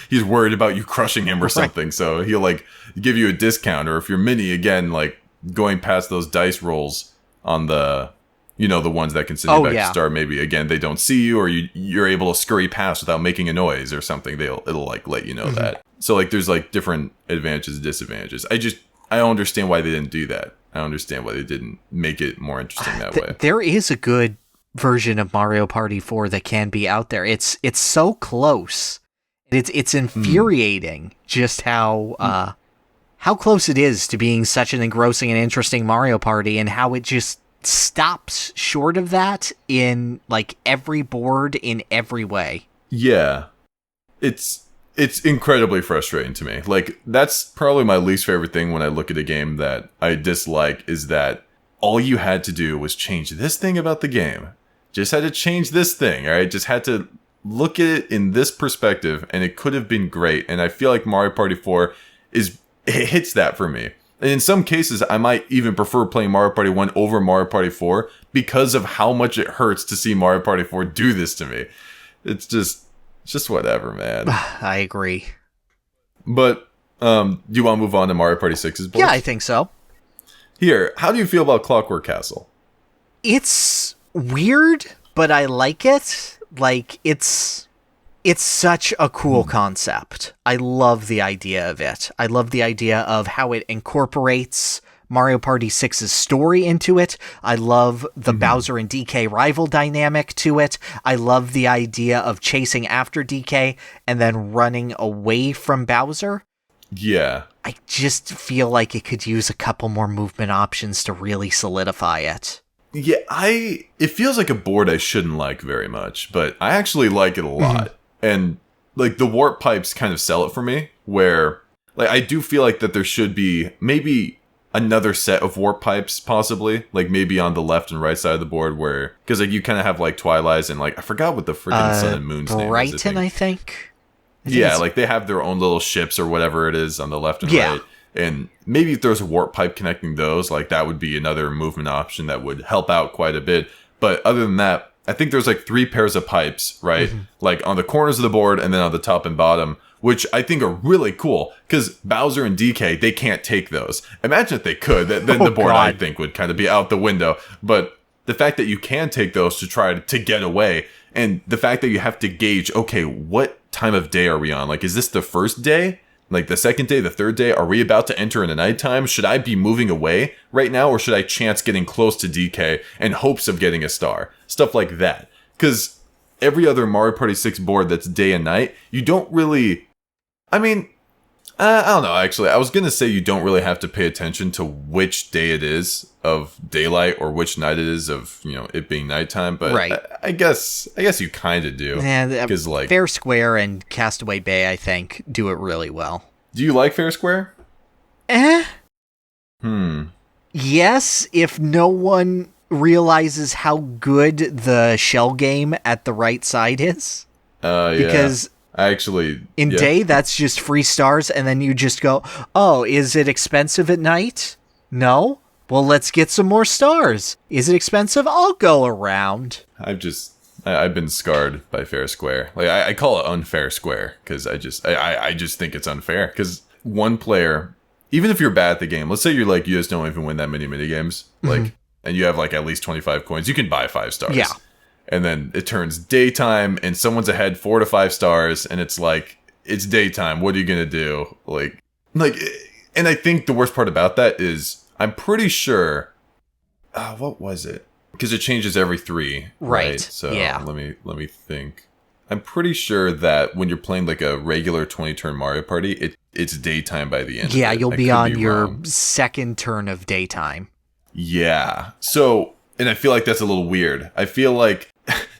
he's worried about you crushing him or something, so he'll, like, give you a discount. Or if you're Mini, again, like, going past those dice rolls on the, you know, the ones that can send you back to start, maybe, again, they don't see you, or you're able to scurry past without making a noise or something, it'll, like, let you know that. So, like, there's, like, different advantages and disadvantages. I don't understand why they didn't do that. I don't understand why they didn't make it more interesting that way. There is a good version of Mario Party 4 that can be out there. It's so close. It's infuriating just how close it is to being such an engrossing and interesting Mario Party, and how it just stops short of that in, like, every board in every way. Yeah. It's incredibly frustrating to me. Like, that's probably my least favorite thing when I look at a game that I dislike, is that all you had to do was change this thing about the game. Just had to change this thing, alright? Just had to look at it in this perspective, and it could have been great. And I feel like Mario Party 4 it hits that for me. And in some cases, I might even prefer playing Mario Party 1 over Mario Party 4 because of how much it hurts to see Mario Party 4 do this to me. It's just whatever, man. I agree. But, do you want to move on to Mario Party 6's board? Yeah, I think so. Here, how do you feel about Clockwork Castle? It's weird, but I like it. Like, it's such a cool concept. I love the idea of it. I love the idea of how it incorporates Mario Party 6's story into it. I love the Bowser and DK rival dynamic to it. I love the idea of chasing after DK and then running away from Bowser. Yeah. I just feel like it could use a couple more movement options to really solidify it. Yeah, it feels like a board I shouldn't like very much, but I actually like it a lot. And, like, the warp pipes kind of sell it for me, where, like, I do feel like that there should be maybe another set of warp pipes, possibly, like, maybe on the left and right side of the board, where, because, like, you kind of have, like, Twilights and, like, I forgot what the freaking Sun and Moon's name is. Brighton, I think. Yeah, like, they have their own little ships or whatever it is on the left and right. And maybe if there's a warp pipe connecting those, like, that would be another movement option that would help out quite a bit. But other than that, I think there's, like, 3 pairs of pipes, right? Like, on the corners of the board and then on the top and bottom, which I think are really cool. Because Bowser and DK, they can't take those. Imagine if they could. Then the board, I think, would kind of be out the window. But the fact that you can take those to try to get away, and the fact that you have to gauge, okay, what time of day are we on? Like, is this the first day? Like, the second day, the third day? Are we about to enter into nighttime? Should I be moving away right now? Or should I chance getting close to DK in hopes of getting a star? Stuff like that. Because every other Mario Party 6 board that's day and night, you don't really... I mean, I don't know, actually. I was going to say you don't really have to pay attention to which day it is of daylight or which night it is of, you know, it being nighttime. But right. I guess you kind of do. Yeah, like, Fair Square and Castaway Bay, I think, do it really well. Do you like Fair Square? Yes, if no one realizes how good the shell game at the right side is. Because in day, that's just free stars, and then you just go, oh, is it expensive at night? No? Well, let's get some more stars. Is it expensive? I'll go around. I've been scarred by Fair Square. Like, I call it unfair square, because I just think it's unfair. Because one player, even if you're bad at the game, let's say you just don't even win that many games, like, and you have, like, at least 25 coins, you can buy 5 stars. Yeah. And then it turns daytime, and someone's ahead 4 to 5 stars, and it's like, it's daytime. What are you gonna do? Like, and I think the worst part about that is, I'm pretty sure, what was it? Because it changes every 3, right? So yeah. let me think. I'm pretty sure that when you're playing, like, a regular 20-turn Mario Party, it's daytime by the end. Yeah, of it. You'll be on your second turn of daytime. Yeah. So, and I feel like that's a little weird. I feel like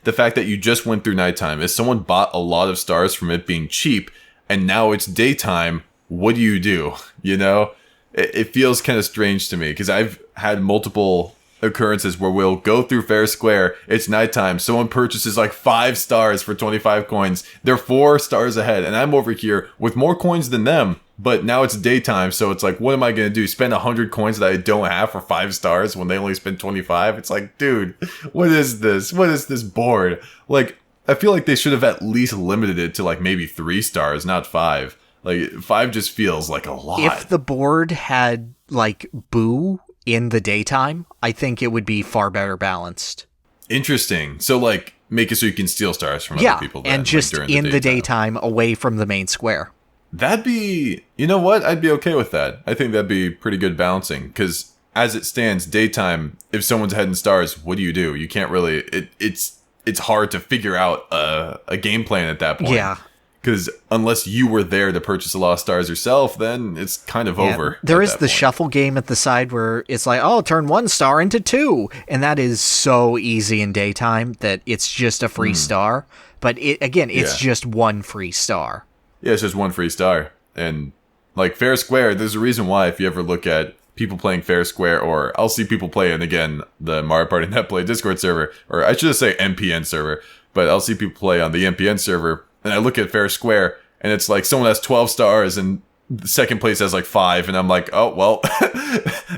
the fact that you just went through nighttime, if someone bought a lot of stars from it being cheap, and now it's daytime, what do? You know? It feels kind of strange to me, because I've had multiple occurrences where we'll go through Fair Square, it's nighttime, someone purchases like 5 stars for 25 coins, they're 4 stars ahead, and I'm over here with more coins than them, but now it's daytime, so it's like, what am I going to do? Spend 100 coins that I don't have for 5 stars when they only spend 25? It's like, dude, what is this? What is this board? Like, I feel like they should have at least limited it to, like, maybe 3 stars, not 5. Like, 5 just feels like a lot. If the board had, like, Boo in the daytime, I think it would be far better balanced. Interesting. So, like, make it so you can steal stars from other people. Yeah, and just like, in the daytime, away from the main square. That'd be... You know what? I'd be okay with that. I think that'd be pretty good balancing. Because, as it stands, daytime, if someone's ahead in stars, what do? You can't really... It's hard to figure out a game plan at that point. Yeah. Because unless you were there to purchase a lot of stars yourself, then it's kind of over. There is the shuffle game at the side where it's like, oh, turn 1 star into 2. And that is so easy in daytime that it's just a free star. But it's just 1 free star. Yeah, it's just 1 free star. And like Fair Square, there's a reason why if you ever look at people playing Fair Square, or I'll see people play, and again, the Mario Party Netplay Discord server, or I should say MPN server, but I'll see people play on the MPN server. And I look at Fair Square, and it's like someone has 12 stars, and second place has like 5, and I'm like, oh well,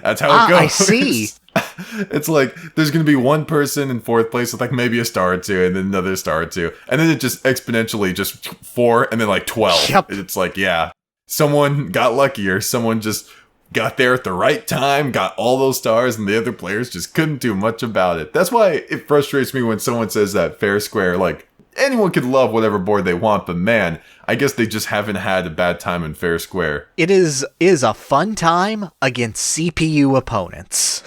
that's how it goes. I see. It's like there's gonna be one person in 4th place with like maybe a star or 2, and then another star or 2, and then it just exponentially just 4, and then like 12. Yep. It's like, yeah, someone got luckier. Someone just got there at the right time, got all those stars, and the other players just couldn't do much about it. That's why it frustrates me when someone says that fair square, like, anyone could love whatever board they want, but man, I guess they just haven't had a bad time in fair square. It is a fun time against CPU opponents.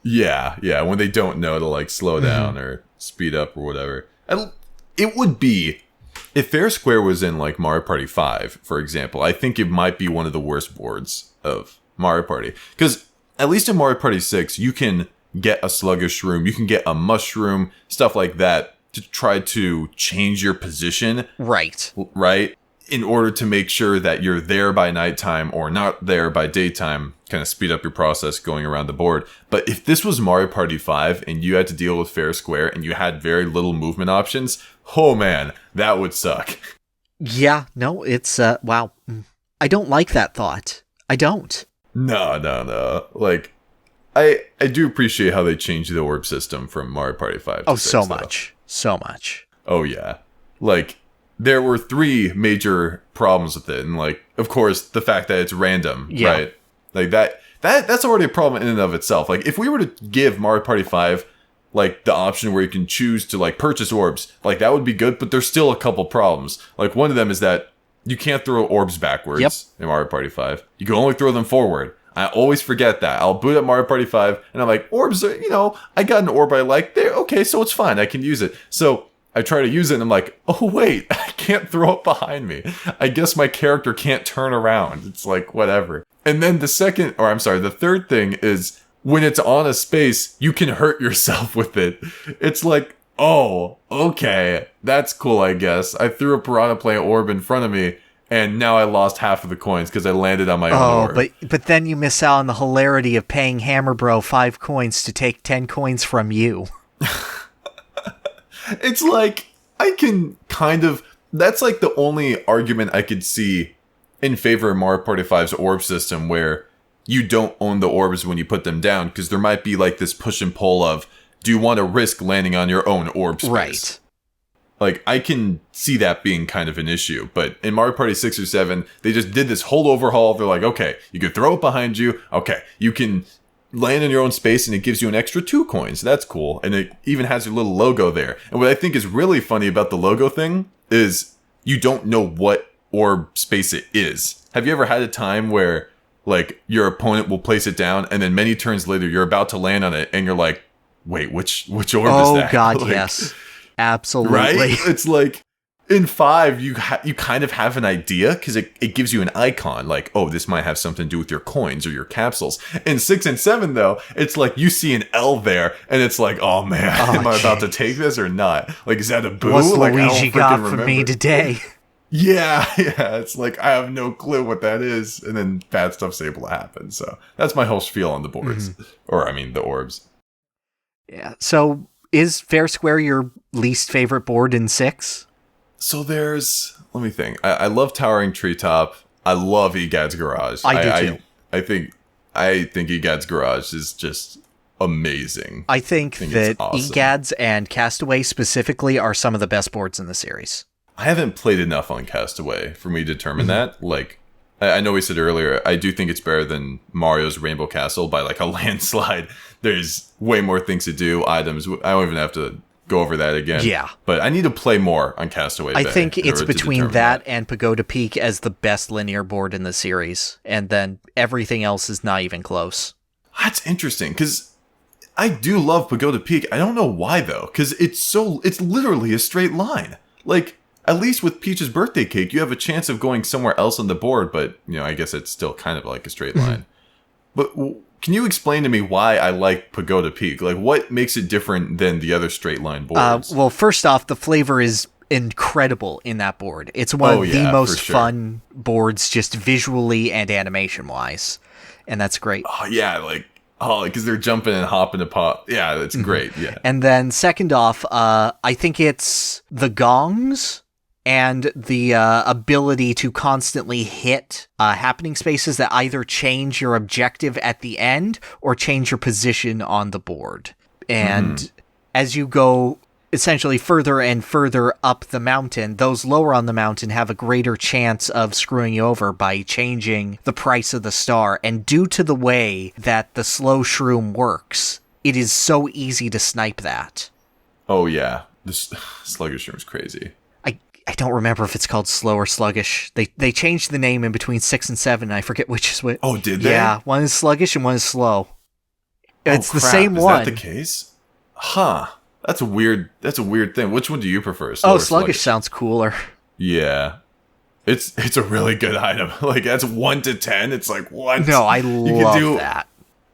Yeah, when they don't know to like slow down or speed up or whatever. It would be, if fair square was in like Mario Party 5, for example, I think it might be one of the worst boards of Mario Party. Because at least in Mario Party 6, you can get a sluggish room, you can get a mushroom, stuff like that, to try to change your position. Right. In order to make sure that you're there by nighttime or not there by daytime, kind of speed up your process going around the board. But if this was Mario Party 5 and you had to deal with fair square and you had very little movement options, oh man, that would suck. Yeah, no, it's, wow. I don't like that thought. I don't. No. Like, I do appreciate how they changed the orb system from Mario Party 5 to 6, so much. So much. Oh, yeah. Like, there were 3 major problems with it. And, like, of course, the fact that it's random, right? Like, that's already a problem in and of itself. Like, if we were to give Mario Party 5, like, the option where you can choose to, like, purchase orbs, like, that would be good, but there's still a couple problems. Like, one of them is that you can't throw orbs backwards in Mario Party 5. You can only throw them forward. I always forget that. I'll boot up Mario Party 5, and I'm like, orbs are, I got an orb I like. There, okay, so it's fine. I can use it. So I try to use it, and I'm like, oh, wait, I can't throw it behind me. I guess my character can't turn around. It's like, whatever. And then the third thing is, when it's on a space, you can hurt yourself with it. It's like, oh, okay, that's cool, I guess. I threw a Piranha Plant orb in front of me, and now I lost half of the coins because I landed on my own orb. But then you miss out on the hilarity of paying Hammer Bro 5 coins to take 10 coins from you. It's like, I can kind of... That's like the only argument I could see in favor of Mario Party 5's orb system, where you don't own the orbs when you put them down, because there might be like this push and pull of, do you want to risk landing on your own orb space? Right. Like, I can see that being kind of an issue, but in Mario Party 6 or 7, they just did this whole overhaul. They're like, okay, you can throw it behind you. Okay, you can land in your own space, and it gives you an extra 2 coins. That's cool. And it even has your little logo there. And what I think is really funny about the logo thing is you don't know what orb space it is. Have you ever had a time where, like, your opponent will place it down, and then many turns later, you're about to land on it, and you're like, wait, which orb is that? Oh, God, like, yes. Absolutely. Right? It's like, in 5, you kind of have an idea, because it gives you an icon, like, oh, this might have something to do with your coins or your capsules. In 6 and 7, though, it's like, you see an L there, and it's like, oh man, am I about to take this or not? Like, is that a boo? What's like, Luigi got for me today? Yeah, it's like, I have no clue what that is, and then bad stuff's able to happen. So that's my whole spiel on the boards, or I mean the orbs. Yeah. So is Fair Square your least favorite board in 6? So there's, let me think. I love Towering Treetop. I love Egad's Garage. I do too. I think Egad's Garage is just amazing. I think that awesome. Egad's and Castaway specifically are some of the best boards in the series. I haven't played enough on Castaway for me to determine that. Like, I know we said earlier, I do think it's better than Mario's Rainbow Castle by like a landslide. There's way more things to do, items. I don't even have to go over that again. Yeah. But I need to play more on Castaway Bay. I think it's between that and Pagoda Peak as the best linear board in the series. And then everything else is not even close. That's interesting, because I do love Pagoda Peak. I don't know why, though, because it's literally a straight line. Like, at least with Peach's Birthday Cake, you have a chance of going somewhere else on the board, but, I guess it's still kind of like a straight line. But can you explain to me why I like Pagoda Peak? Like, what makes it different than the other straight line boards? Well, first off, the flavor is incredible in that board. It's one of the most fun boards, just visually and animation-wise. And that's great. Oh, yeah, because they're jumping and hopping to pop. Yeah, that's great, yeah. And then second off, I think it's the gongs and the ability to constantly hit happening spaces that either change your objective at the end or change your position on the board. And as you go essentially further and further up the mountain, those lower on the mountain have a greater chance of screwing you over by changing the price of the star. And due to the way that the slow shroom works, it is so easy to snipe that. Oh, yeah. This sluggish shroom's crazy. I don't remember if it's called slow or sluggish. They changed the name in between 6 and 7, and I forget which is which. Oh, did they? Yeah, one is sluggish and one is slow. It's the same is one. Is that the case? Huh. That's a weird thing. Which one do you prefer? Slow or sluggish sounds cooler. Yeah. It's a really good item. Like, that's 1 to 10. It's like, what? No, I love that.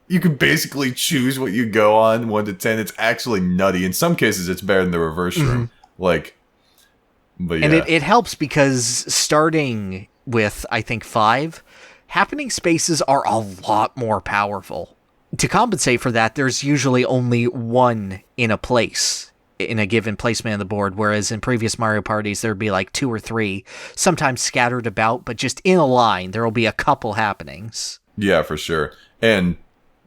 You can basically choose what you go on 1 to 10. It's actually nutty. In some cases, it's better than the reverse shroom. Like, but yeah. And it helps because starting with, I think, 5, happening spaces are a lot more powerful. To compensate for that, there's usually only one in a place, in a given placement on the board, whereas in previous Mario parties, there'd be like 2 or 3, sometimes scattered about, but just in a line, there will be a couple happenings. Yeah, for sure. And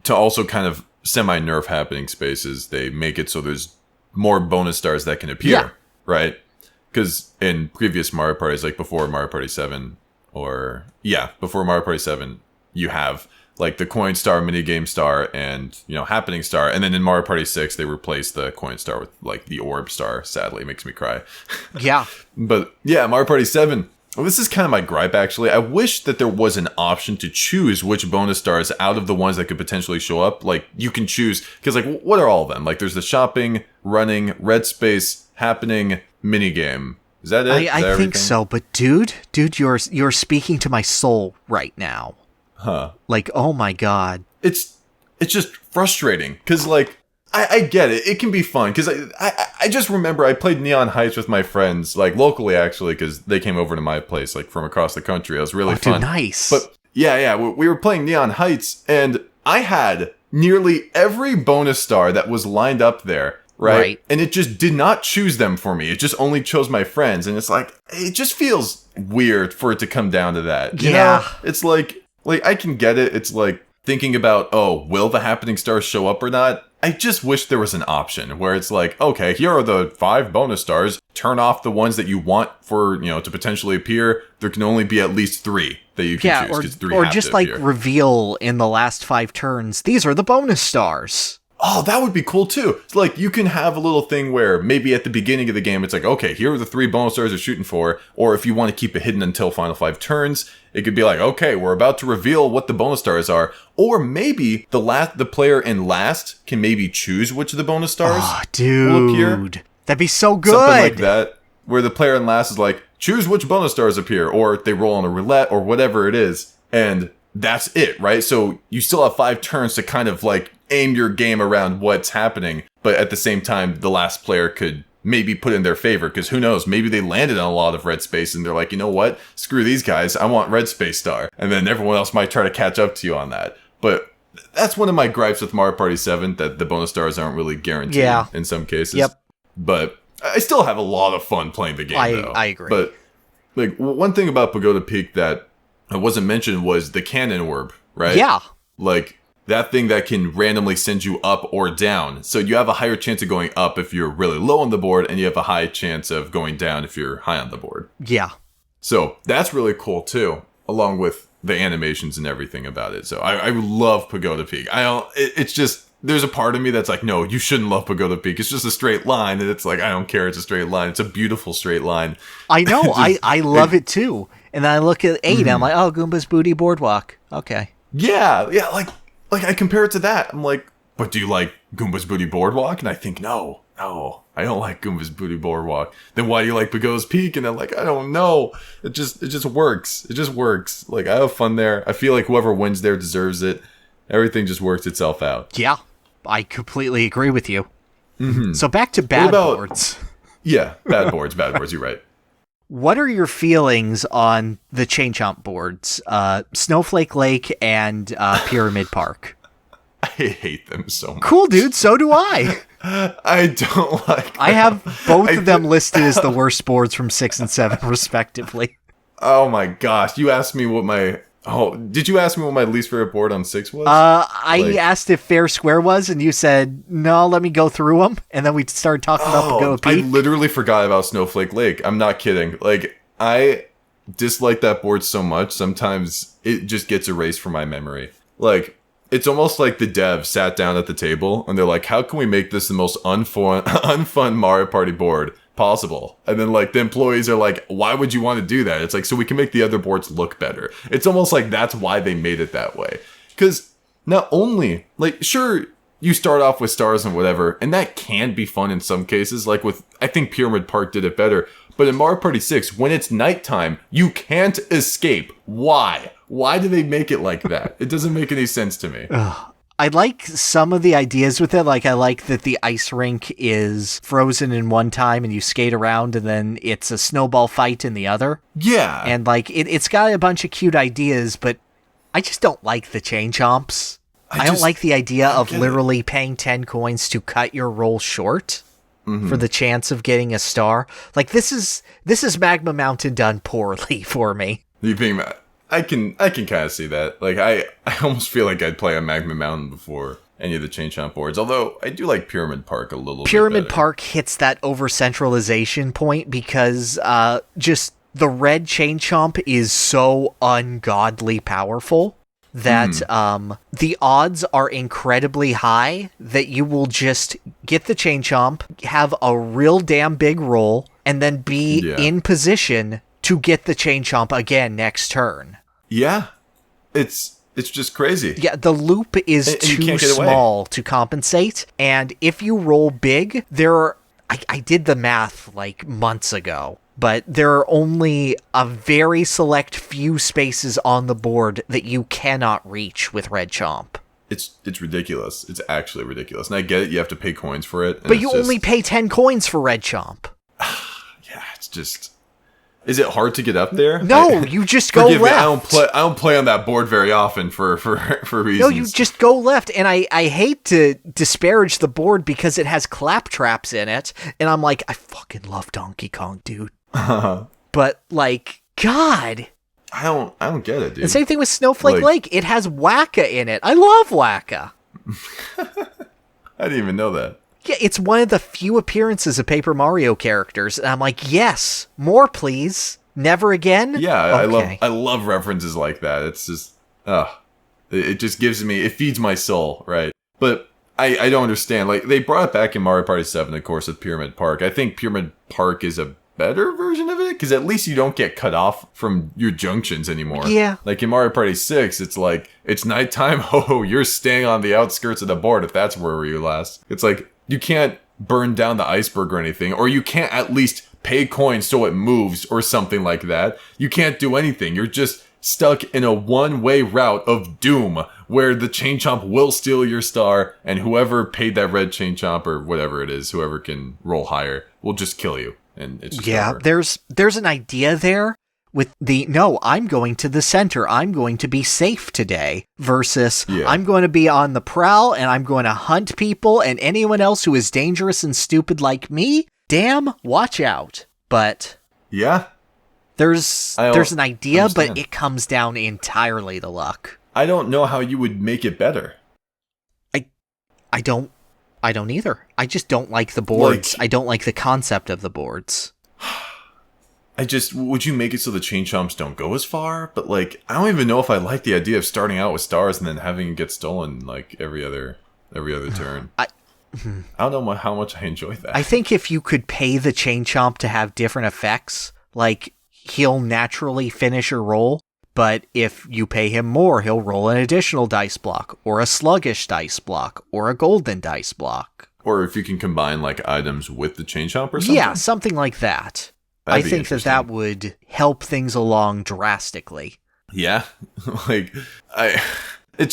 to also kind of semi-nerf happening spaces, they make it so there's more bonus stars that can appear, right? Because in previous Mario parties, like before Mario Party 7, before Mario Party 7, you have like the coin star, minigame star, and, happening star. And then in Mario Party 6, they replaced the coin star with like the orb star. Sadly, it makes me cry. Yeah. But yeah, Mario Party 7. Well, this is kind of my gripe, actually. I wish that there was an option to choose which bonus stars out of the ones that could potentially show up. Like, you can choose, because, like, what are all of them? Like, there's the shopping, running, red space, happening, minigame. Is that it? I think so, but dude, you're speaking to my soul right now. Huh. Like, oh my god. It's just frustrating, because, like, I get it. It can be fun, because I just remember I played Neon Heights with my friends, like, locally, actually, because they came over to my place, like, from across the country. It was really fun. Dude, nice. But, yeah, we were playing Neon Heights, and I had nearly every bonus star that was lined up there, right? And it just did not choose them for me. It just only chose my friends, and it's like, it just feels weird for it to come down to that. You know? It's like, I can get it. It's like thinking about, will the happening stars show up or not? I just wish there was an option where it's like, okay, here are the 5 bonus stars. Turn off the ones that you want for, to potentially appear. There can only be at least 3 that you can choose, because 3 or have just to like appear. Reveal in the last 5 turns. These are the bonus stars. Oh, that would be cool too. It's like, you can have a little thing where maybe at the beginning of the game, it's like, okay, here are the 3 bonus stars you're shooting for. Or if you want to keep it hidden until final 5 turns, it could be like, okay, we're about to reveal what the bonus stars are. Or maybe the player in last can maybe choose which of the bonus stars will appear. That'd be so good. Something like that, where the player in last is like, choose which bonus stars appear, or they roll on a roulette, or whatever it is. And that's it, right? So you still have 5 turns to kind of like aim your game around what's happening, but at the same time, the last player could maybe put in their favor, because who knows, maybe they landed on a lot of red space and they're like, you know what, screw these guys, I want red space star, and then everyone else might try to catch up to you on that. But that's one of my gripes with Mario Party 7, that the bonus stars aren't really guaranteed in some cases. Yep. But I still have a lot of fun playing the game, though. I agree. But like, one thing about Pagoda Peak that wasn't mentioned was the cannon orb, right? Yeah. Like, that thing that can randomly send you up or down. So you have a higher chance of going up if you're really low on the board, and you have a high chance of going down if you're high on the board. Yeah. So that's really cool too, along with the animations and everything about it. So I love Pagoda Peak. It's just, there's a part of me that's like, no, you shouldn't love Pagoda Peak. It's just a straight line, and it's like, I don't care, it's a straight line. It's a beautiful straight line. I know, I love it too. And then I look at 8, and I'm like, oh, Goomba's Booty Boardwalk. Okay. Yeah, like I compare it to that. I'm like, but do you like Goomba's Booty Boardwalk? And I think, no, I don't like Goomba's Booty Boardwalk. Then why do you like Pagoda's Peak? And I'm like, I don't know. It just works. It just works. Like, I have fun there. I feel like whoever wins there deserves it. Everything just works itself out. Yeah, I completely agree with you. So back to bad boards. Yeah, bad boards, you're right. What are your feelings on the Chain Chomp boards, Snowflake Lake and Pyramid Park? I hate them so much. Cool, dude. So do I. I don't like I have both of them listed as the worst boards from 6 and 7, respectively. Oh my gosh. You asked me what my... Oh, did you ask me what my least favorite board on 6 was? I asked if Fair Square was, and you said, no, let me go through them. And then we started talking about Pagoda Peak. I literally forgot about Snowflake Lake. I'm not kidding. Like, I dislike that board so much, sometimes it just gets erased from my memory. Like, it's almost like the devs sat down at the table, and they're like, how can we make this the most unfun Mario Party board possible? And then like the employees are like, why would you want to do that? It's like, so we can make the other boards look better. It's almost like that's why they made it that way. Because not only, like, sure, you start off with stars and whatever, and that can be fun in some cases. Like with, I think Pyramid Park did it better. But in Mario Party 6, when it's nighttime, you can't escape. Why? Why do they make it like that? It doesn't make any sense to me. I like some of the ideas with it. Like, I like that the ice rink is frozen in one time and you skate around and then it's a snowball fight in the other. Yeah. And, like, it's got a bunch of cute ideas, but I just don't like the chain chomps. I don't like the idea of literally paying 10 coins to cut your roll short for the chance of getting a star. Like, this is Magma Mountain done poorly for me. You being mad. I can kind of see that. Like, I almost feel like I'd play on Magma Mountain before any of the Chain Chomp boards. Although, I do like Pyramid Park a little bit Pyramid better. Park hits that over-centralization point because just the red Chain Chomp is so ungodly powerful that the odds are incredibly high that you will just get the Chain Chomp, have a real damn big roll, and then be in position to get the Chain Chomp again next turn. Yeah. It's just crazy. Yeah, the loop is too small to compensate, and if you roll big, I did the math like months ago, but there are only a very select few spaces on the board that you cannot reach with Red Chomp. It's ridiculous. It's actually ridiculous. And I get it, you have to pay coins for it. But you only pay 10 coins for Red Chomp. Yeah, it's just... Is it hard to get up there? No, you just go left. Me, I don't play on that board very often for reasons. No, you just go left, and I hate to disparage the board because it has claptraps in it, and I'm like, I fucking love Donkey Kong, dude. But like, God, I don't get it, dude. The same thing with Snowflake Lake. It has Wacka in it. I love Wacka. I didn't even know that. Yeah, it's one of the few appearances of Paper Mario characters, and I'm like, yes, more please. Never again? Yeah, okay. I love references like that. It's just, it just gives me, it feeds my soul, right? But I don't understand. Like, they brought it back in Mario Party 7, of course, with Pyramid Park. I think Pyramid Park is a better version of it, because at least you don't get cut off from your junctions anymore. Yeah. Like in Mario Party 6, it's like, it's nighttime, you're staying on the outskirts of the board if that's where you last. It's like, you can't burn down the iceberg or anything, or you can't at least pay coins so it moves or something like that. You can't do anything. You're just stuck in a one-way route of doom where the Chain Chomp will steal your star, and whoever paid that red Chain Chomp or whatever it is, whoever can roll higher, will just kill you. And it's just over. There's an idea there with no, I'm going to the center, I'm going to be safe today, versus I'm going to be on the prowl and I'm going to hunt people, and anyone else who is dangerous and stupid like me, damn, watch out. But there's an idea, but it comes down entirely to luck. I don't know how you would make it better. I don't either. I just don't like the boards. I don't like the concept of the boards. Would you make it so the Chain Chomps don't go as far? But, like, I don't even know if I like the idea of starting out with stars and then having it get stolen, like, every other turn. I don't know how much I enjoy that. I think if you could pay the Chain Chomp to have different effects, like, he'll naturally finish a roll, but if you pay him more, he'll roll an additional dice block, or a sluggish dice block, or a golden dice block. Or if you can combine, like, items with the Chain Chomp or something? Yeah, something like that. I think that would help things along drastically. Yeah. Like, it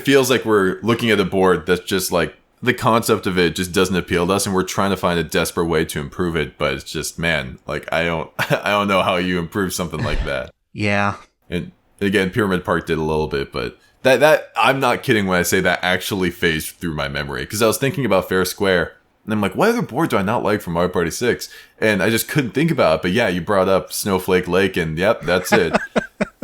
feels like we're looking at a board that's just like, the concept of it just doesn't appeal to us, and we're trying to find a desperate way to improve it, but it's just, man, like, I don't know how you improve something like that. Yeah. And again, Pyramid Park did a little bit, but That I'm not kidding when I say that actually phased through my memory. Because I was thinking about Fair Square, and I'm like, what other board do I not like from Mario Party 6? And I just couldn't think about it. But yeah, you brought up Snowflake Lake, and yep, that's it.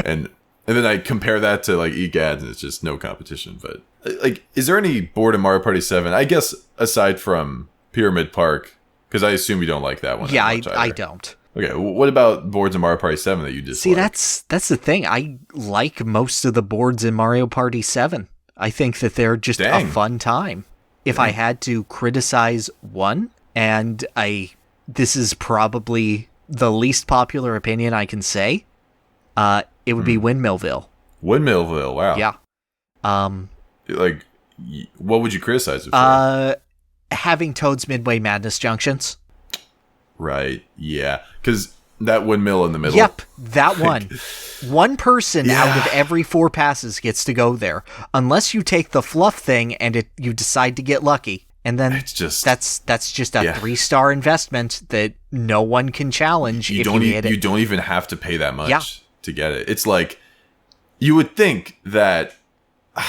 and then I compare that to like EGAD, and it's just no competition. But like, is there any board in Mario Party 7? I guess aside from Pyramid Park, because I assume you don't like that one. Yeah, I don't. Okay, what about boards in Mario Party 7 that you dislike? See, that's the thing. I like most of the boards in Mario Party 7. I think that they're just a fun time. If I had to criticize one, and this is probably the least popular opinion I can say, it would be Windmillville. Windmillville, wow. Yeah. Like, what would you criticize it for? Having Toad's Midway Madness junctions. Right, yeah. Because that windmill in the middle. Yep, that one. One person out of every 4 passes gets to go there. Unless you take the fluff thing and you decide to get lucky. And then it's just, that's just a 3-star investment that no one can challenge if you hit it. You don't even have to pay that much to get it. It's like, you would think that,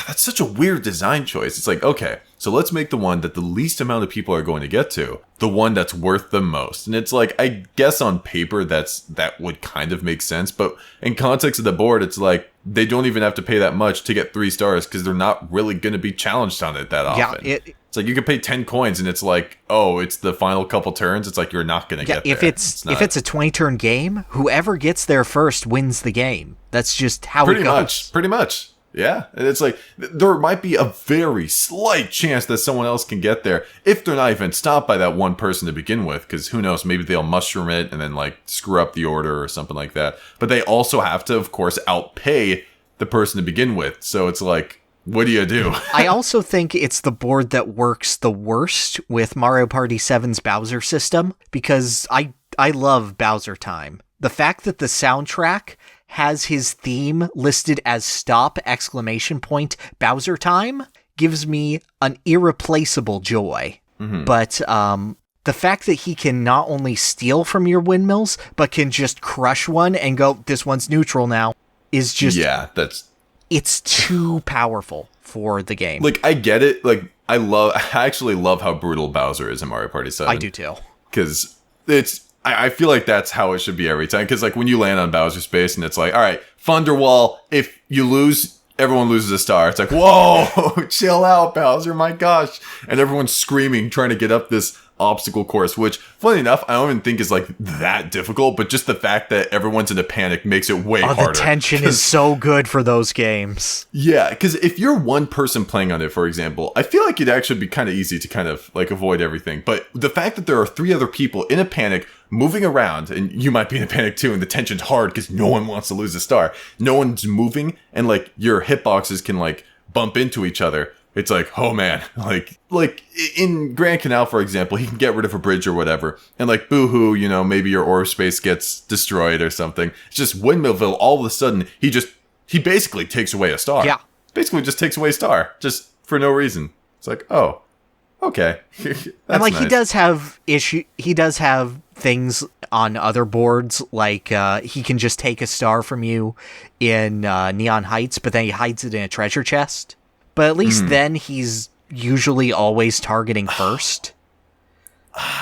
that's such a weird design choice. It's like, okay, so let's make the one that the least amount of people are going to get to, the one that's worth the most. And it's like, I guess on paper that would kind of make sense, but in context of the board, it's like they don't even have to pay that much to get 3 stars because they're not really going to be challenged on it that often. Yeah, it's like you could pay 10 coins and it's like, oh, it's the final couple turns. It's like you're not going to get there. If it's a 20-turn game, whoever gets there first wins the game. That's just how it goes. Pretty much. Yeah, and it's like, there might be a very slight chance that someone else can get there if they're not even stopped by that one person to begin with, because who knows, maybe they'll mushroom it and then like screw up the order or something like that. But they also have to, of course, outpay the person to begin with. So it's like, what do you do? I also think it's the board that works the worst with Mario Party 7's Bowser system, because I love Bowser Time. The fact that the soundtrack has his theme listed as stop ! Bowser Time gives me an irreplaceable joy. Mm-hmm. But the fact that he can not only steal from your windmills, but can just crush one and go, this one's neutral now, is just... Yeah, it's too powerful for the game. Like, I get it. Like, I actually love how brutal Bowser is in Mario Party 7. I do too. Because I feel like that's how it should be every time. Because, like, when you land on Bowser's space and it's like, all right, Thunderwall, if you lose, everyone loses a star. It's like, whoa, chill out, Bowser, my gosh. And everyone's screaming, trying to get up this obstacle course, which, funny enough, I don't even think is, like, that difficult. But just the fact that everyone's in a panic makes it way harder. The tension is so good for those games. Yeah, because if you're one person playing on it, for example, I feel like it'd actually be kind of easy to kind of, like, avoid everything. But the fact that there are 3 other people in a panic moving around, and you might be in a panic too, and the tension's hard because no one wants to lose a star. No one's moving, and like your hitboxes can like bump into each other. It's like, oh man, like in Grand Canal, for example, he can get rid of a bridge or whatever, and like boo-hoo, you know, maybe your orb space gets destroyed or something. It's just Windmillville, all of a sudden, he basically takes away a star. Yeah. Basically just takes away a star, just for no reason. It's like, oh, okay. And like, nice. He does have things on other boards, like he can just take a star from you in Neon Heights, but then he hides it in a treasure chest. But at least then he's usually always targeting first.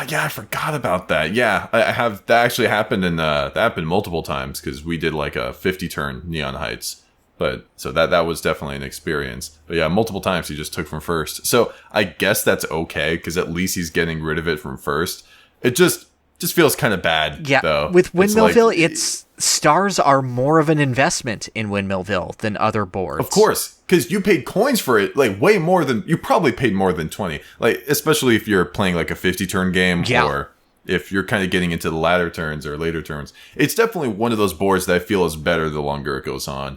Yeah, I forgot about that. Yeah, I have. That actually happened that happened multiple times because we did like a 50-turn Neon Heights. But so that was definitely an experience. But yeah, multiple times he just took from first. So I guess that's okay because at least he's getting rid of it from first. It just feels kind of bad. Yeah, though. With Windmillville, it's stars are more of an investment in Windmillville than other boards. Of course, because you paid coins for it, like way more than you probably paid more than 20. Like especially if you're playing like a 50-turn game or if you're kind of getting into the latter turns or later turns. It's definitely one of those boards that I feel is better the longer it goes on.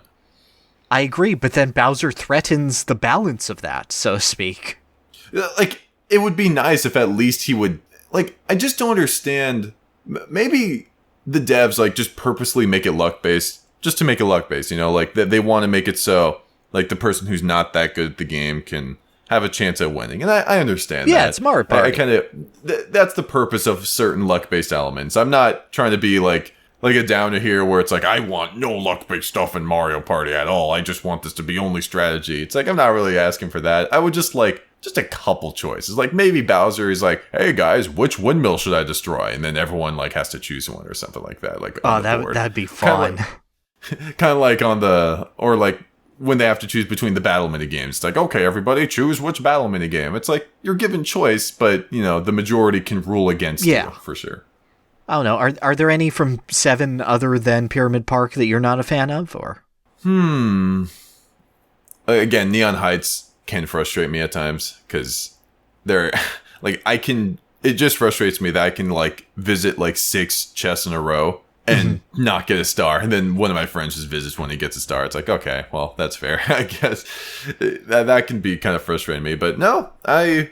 I agree, but then Bowser threatens the balance of that, so to speak. Like, it would be nice if at least he would... Like, I just don't understand... Maybe the devs, like, just purposely make it luck-based, just to make it luck-based, you know? Like, they want to make it so, like, the person who's not that good at the game can have a chance at winning. And I understand that. Yeah, it's Mario Party. I kind of... That's the purpose of certain luck-based elements. I'm not trying to be, like... like a down to here where it's like, I want no luck-based stuff in Mario Party at all. I just want this to be only strategy. It's like, I'm not really asking for that. I would just like, just a couple choices. Like maybe Bowser is like, hey guys, which windmill should I destroy? And then everyone like has to choose one or something like that. Like, that'd be fun. Kind of like on the, or like when they have to choose between the battle mini games. It's like, okay, everybody choose which battle mini game. It's like, you're given choice, but you know, the majority can rule against you for sure. I don't know. Are there any from 7 other than Pyramid Park that you're not a fan of, or? Again, Neon Heights can frustrate me at times because they're like, it just frustrates me that I can like visit like 6 chests in a row and not get a star, and then one of my friends just visits when he gets a star. It's like, okay, well, that's fair. I guess that can be kind of frustrating me, but no, I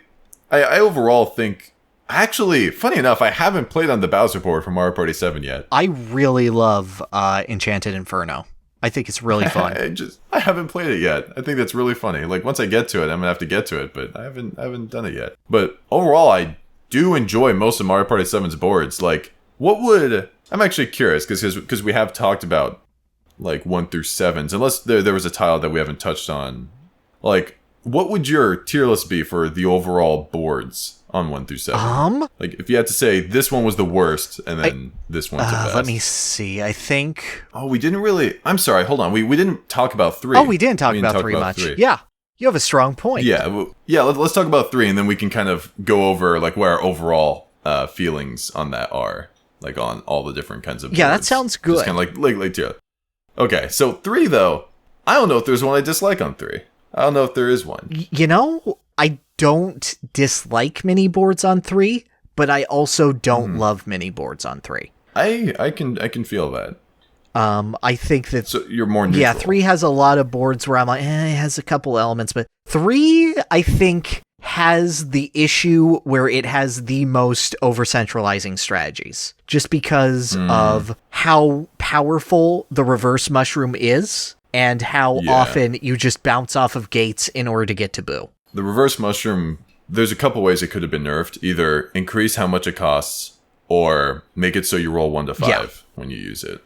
overall think, actually, funny enough, I haven't played on the Bowser board for Mario Party 7 yet. I really love Enchanted Inferno. I think it's really fun. I haven't played it yet. I think that's really funny. Like once I get to it, I'm gonna have to get to it, but I haven't done it yet. But overall, I do enjoy most of Mario Party 7's boards. Like, I'm actually curious because we have talked about like 1 through 7s, unless there was a tile that we haven't touched on. Like, what would your tier list be for the overall boards on 1 through 7? Like, if you had to say this one was the worst, and then this one's the best. Let me see. I think. Oh, we didn't really. I'm sorry. Hold on. We didn't talk about 3. Oh, we didn't talk about 3 much. 3. Yeah, you have a strong point. Yeah, Let's talk about 3, and then we can kind of go over like what our overall feelings on that are, like on all the different kinds of. Yeah, that sounds good. Just kind of like tier. Okay, so 3 though. I don't know if there's one I dislike on 3. I don't know if there is one. You know, I don't dislike mini boards on 3, but I also don't love mini boards on 3. I can feel that. I think that... So you're more neutral. Yeah, 3 has a lot of boards where I'm like, it has a couple elements, but 3, I think, has the issue where it has the most over-centralizing strategies. Just because of how powerful the reverse mushroom is, and how often you just bounce off of gates in order to get to Boo. The reverse mushroom, there's a couple ways it could have been nerfed. Either increase how much it costs, or make it so you roll 1 to 5 when you use it.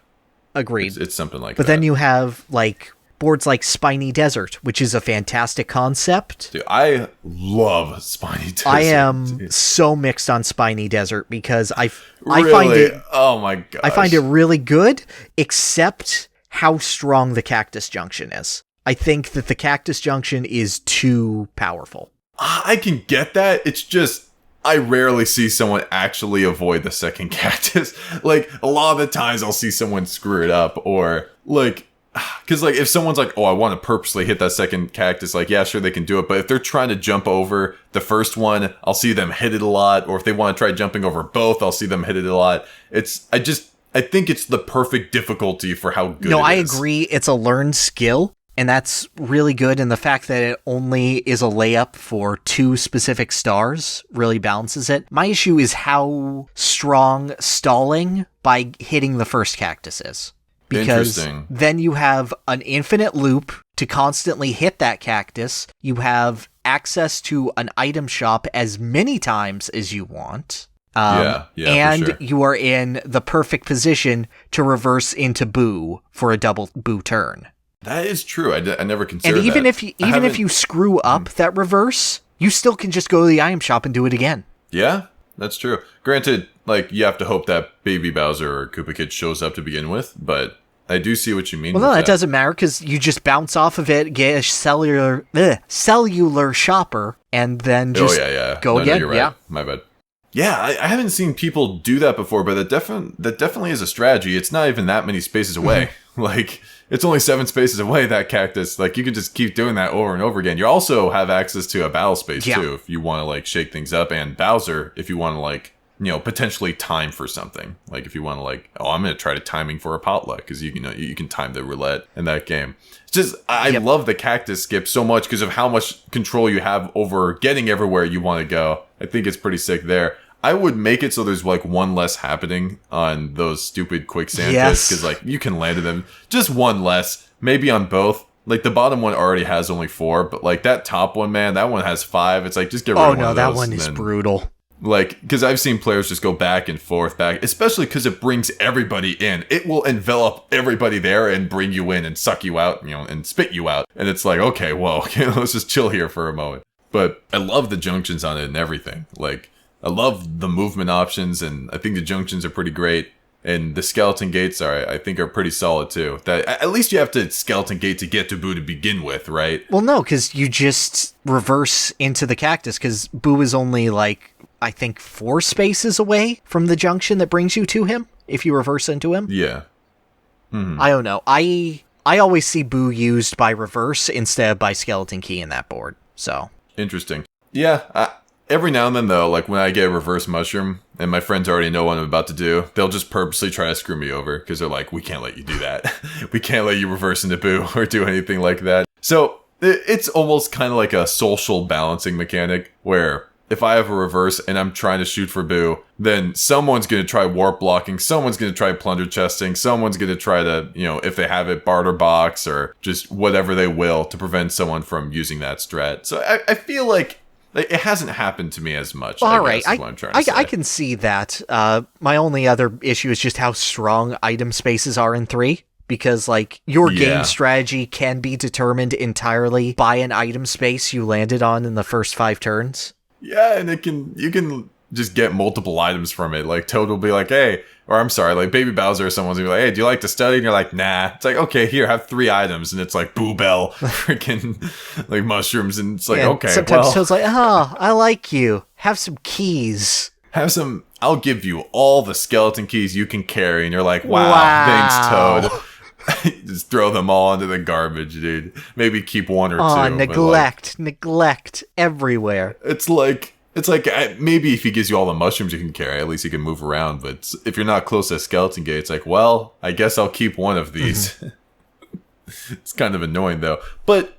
Agreed. It's something like that. But then you have like boards like Spiny Desert, which is a fantastic concept. Dude, I love Spiny Desert. I am so mixed on Spiny Desert because I really? find it... Oh my gosh. I find it really good, except how strong the Cactus Junction is. I think that the Cactus Junction is too powerful. I can get that. It's just, I rarely see someone actually avoid the second cactus. Like, a lot of the times I'll see someone screw it up, or, like, because, like, if someone's like, oh, I want to purposely hit that second cactus, like, yeah, sure, they can do it, but if they're trying to jump over the first one, I'll see them hit it a lot, or if they want to try jumping over both, I'll see them hit it a lot. I think it's the perfect difficulty for how good it is. No, I agree. It's a learned skill, and that's really good. And the fact that it only is a layup for 2 specific stars really balances it. My issue is how strong stalling by hitting the first cactus is. Because then you have an infinite loop to constantly hit that cactus. You have access to an item shop as many times as you want. And you are in the perfect position to reverse into Boo for a double Boo turn. That is true. I never considered that. And even if you screw up that reverse, you still can just go to the item shop and do it again. Yeah, that's true. Granted, like, you have to hope that Baby Bowser or Koopa Kid shows up to begin with, but I do see what you mean. Well, no, that doesn't matter because you just bounce off of it, get a cellular shopper, and then just go again. You're right. Yeah, my bad. Yeah, I haven't seen people do that before, but that definitely is a strategy. It's not even that many spaces away. Like, it's only 7 spaces away, that cactus. Like, you can just keep doing that over and over again. You also have access to a battle space, too, if you want to, like, shake things up. And Bowser, if you want to, like, you know, potentially time for something. Like, if you want to, like, oh, I'm going to try to timing for a potluck, because, you know, you can time the roulette in that game. It's just, I love the cactus skip so much because of how much control you have over getting everywhere you want to go. I think it's pretty sick there. I would make it so there's like 1 less happening on those stupid quicksand pits, because like you can land in them. Just 1 less, maybe on both. Like the bottom one already has only 4, but like that top one, man, that one has 5. It's like, just get rid of one of those. Oh no, that one is brutal. Like, because I've seen players just go back and forth, especially because it brings everybody in. It will envelop everybody there and bring you in and suck you out, and spit you out. And it's like, okay, whoa, let's just chill here for a moment. But I love the junctions on it and everything. Like, I love the movement options, and I think the junctions are pretty great. And the skeleton gates I think are pretty solid too. That at least you have to skeleton gate to get to Boo to begin with, right? Well, no, because you just reverse into the cactus, because Boo is only like, I think 4 spaces away from the junction that brings you to him if you reverse into him. Yeah. Mm-hmm. I don't know. I always see Boo used by reverse instead of by skeleton key in that board. So interesting. Yeah. Every now and then, though, like when I get a reverse mushroom and my friends already know what I'm about to do, they'll just purposely try to screw me over because they're like, we can't let you do that. We can't let you reverse into Boo or do anything like that. So it's almost kind of like a social balancing mechanic where if I have a reverse and I'm trying to shoot for Boo, then someone's going to try warp blocking, someone's going to try plunder chesting, someone's going to try to, if they have it, barter box or just whatever they will to prevent someone from using that strat. So I feel like it hasn't happened to me as much. All right, I can see that. My only other issue is just how strong item spaces are in 3. Because, like, your game strategy can be determined entirely by an item space you landed on in the first 5 turns. Yeah, and you can just get multiple items from it. Like, Toad will be like, hey, or I'm sorry, like Baby Bowser or someone's gonna be like, hey, do you like to study? And you're like, nah. It's like, okay, here, have 3 items. And it's like Boo Bell, freaking, like, mushrooms. And it's like, okay, sometimes Toad's like, I like you. Have some keys. I'll give you all the skeleton keys you can carry. And you're like, wow. Thanks, Toad. Just throw them all into the garbage, dude. Maybe keep 1 or 2. Oh, neglect everywhere. It's like maybe if he gives you all the mushrooms you can carry, at least you can move around. But if you're not close to a skeleton gate, it's like, well, I guess I'll keep one of these. It's kind of annoying though. But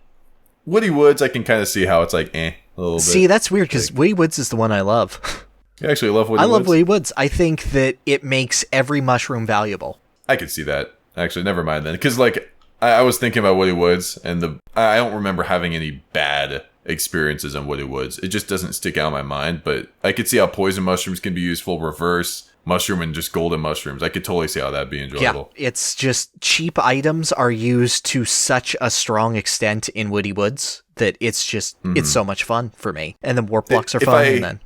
Woody Woods, I can kind of see how it's like, a little bit. See, that's weird because Woody Woods is the one I love. You actually love Woody Woods? I love Woody Woods. I think that it makes every mushroom valuable. I could see that. Actually, never mind then. Because, like, I was thinking about Woody Woods, and I don't remember having any bad experiences on Woody Woods. It just doesn't stick out in my mind, but I could see how poison mushrooms can be useful, reverse, mushroom, and just golden mushrooms. I could totally see how that'd be enjoyable. Yeah, it's just cheap items are used to such a strong extent in Woody Woods that it's just, it's so much fun for me. And then warp blocks are fun, and then,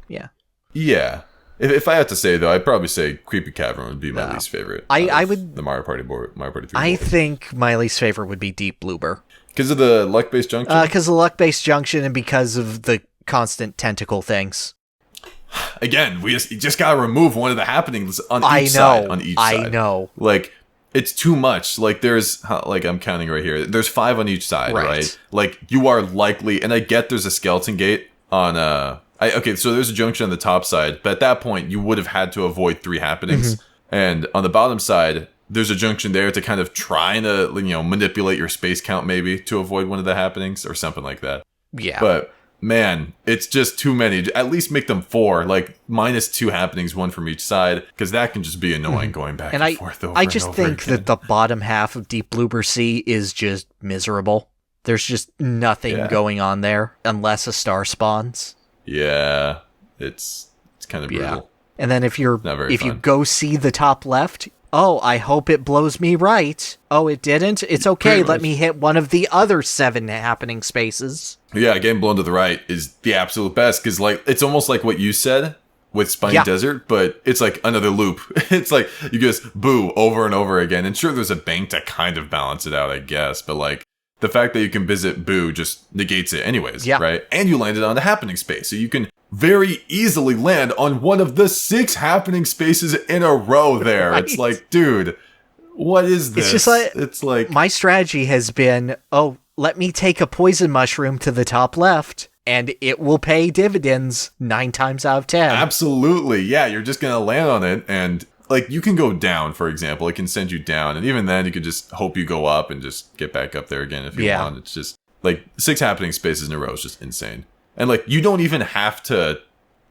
Yeah. If I had to say, though, I'd probably say Creepy Cavern would be my least favorite. I would... The Mario Party 3 board. I think my least favorite would be Deep Bloober. Because of the luck-based junction? Because of the luck-based junction and because of the constant tentacle things. Again, you just gotta remove one of the happenings on each side. I know. Like, it's too much. Like, there's... Like, I'm counting right here. There's 5 on each side, right? Like, you are likely... And I get there's a skeleton gate on... Okay, so there's a junction on the top side, but at that point, you would have had to avoid 3 happenings. Mm-hmm. And on the bottom side, there's a junction there to kind of try to, manipulate your space count maybe to avoid one of the happenings or something like that. Yeah. But, man, it's just too many. At least make them 4, like, minus 2 happenings, 1 from each side, because that can just be annoying going back and forth over I just and over think again. that the bottom half of Deep Bloober Sea is just miserable. There's just nothing going on there unless a star spawns. Yeah, it's kind of brutal. Yeah. And then if you go see the top left, I hope it blows me right. Oh, it didn't? It's okay. Let me hit one of the other 7 happening spaces. Yeah, getting blown to the right is the absolute best because, like, it's almost like what you said with Spiny Desert, but it's like another loop. It's like you just Boo over and over again. And sure, there's a bank to kind of balance it out, I guess, but like. The fact that you can visit Boo just negates it anyways, right? And you landed on the happening space. So you can very easily land on one of the 6 happening spaces in a row there. Right. It's like, dude, what is this? It's like my strategy has been, let me take a poison mushroom to the top left and it will pay dividends 9 times out of 10. Absolutely. Yeah, you're just going to land on it and... Like, you can go down, for example. It can send you down. And even then, you could just hope you go up and just get back up there again if you want. It's just, like, 6 happening spaces in a row is just insane. And, like, you don't even have to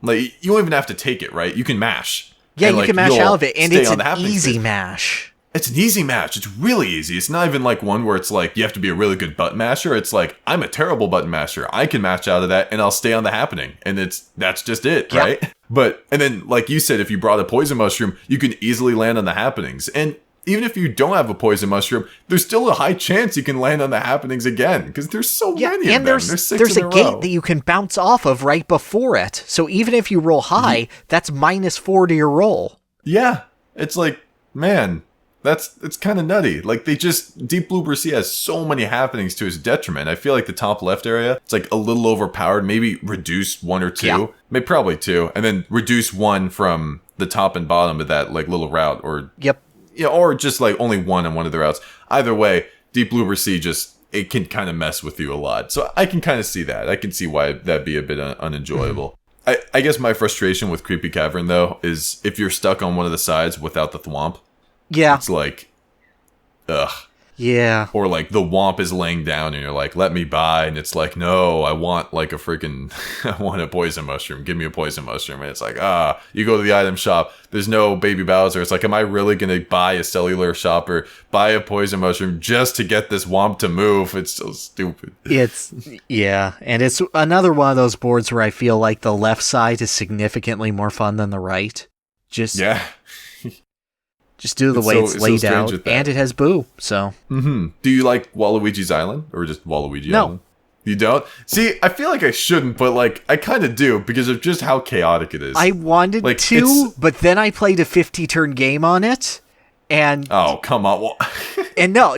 take it, right? You can mash. Yeah, and, you can mash out of it. And it's an easy mash. It's an easy match. It's really easy. It's not even like one where it's like you have to be a really good button masher. It's like, I'm a terrible button masher. I can match out of that and I'll stay on the happening. And that's just it, right? But, and then like you said, if you brought a poison mushroom, you can easily land on the happenings. And even if you don't have a poison mushroom, there's still a high chance you can land on the happenings again because there's so many of them. There's 6 there's in a a gate row. that you can bounce off of right before it. So even if you roll high, that's -4 to your roll. Yeah. It's like, man, it's kind of nutty. Like Deep Blue Sea has so many happenings to its detriment. I feel like the top left area, it's like a little overpowered, maybe reduce 1 or 2, maybe probably 2, and then reduce 1 from the top and bottom of that like little route or or just like only 1 on one of the routes. Either way, Deep Blue Sea it can kind of mess with you a lot. So I can kind of see that. I can see why that'd be a bit unenjoyable. I guess my frustration with Creepy Cavern, though, is if you're stuck on one of the sides without the thwomp. Yeah. It's like, ugh. Yeah. Or like the womp is laying down and you're like, let me buy. And it's like, no, I want like I want a poison mushroom. Give me a poison mushroom. And it's like, you go to the item shop. There's no Baby Bowser. It's like, am I really going to buy a cellular shopper, buy a poison mushroom just to get this womp to move? It's so stupid. And it's another one of those boards where I feel like the left side is significantly more fun than the right. Just do the way it's laid out, and it has Boo, so. Do you like Waluigi's Island, or just Waluigi Island? You don't? See, I feel like I shouldn't, but like, I kind of do, because of just how chaotic it is. I wanted to, but then I played a 50-turn game on it, and... Oh, come on. And no,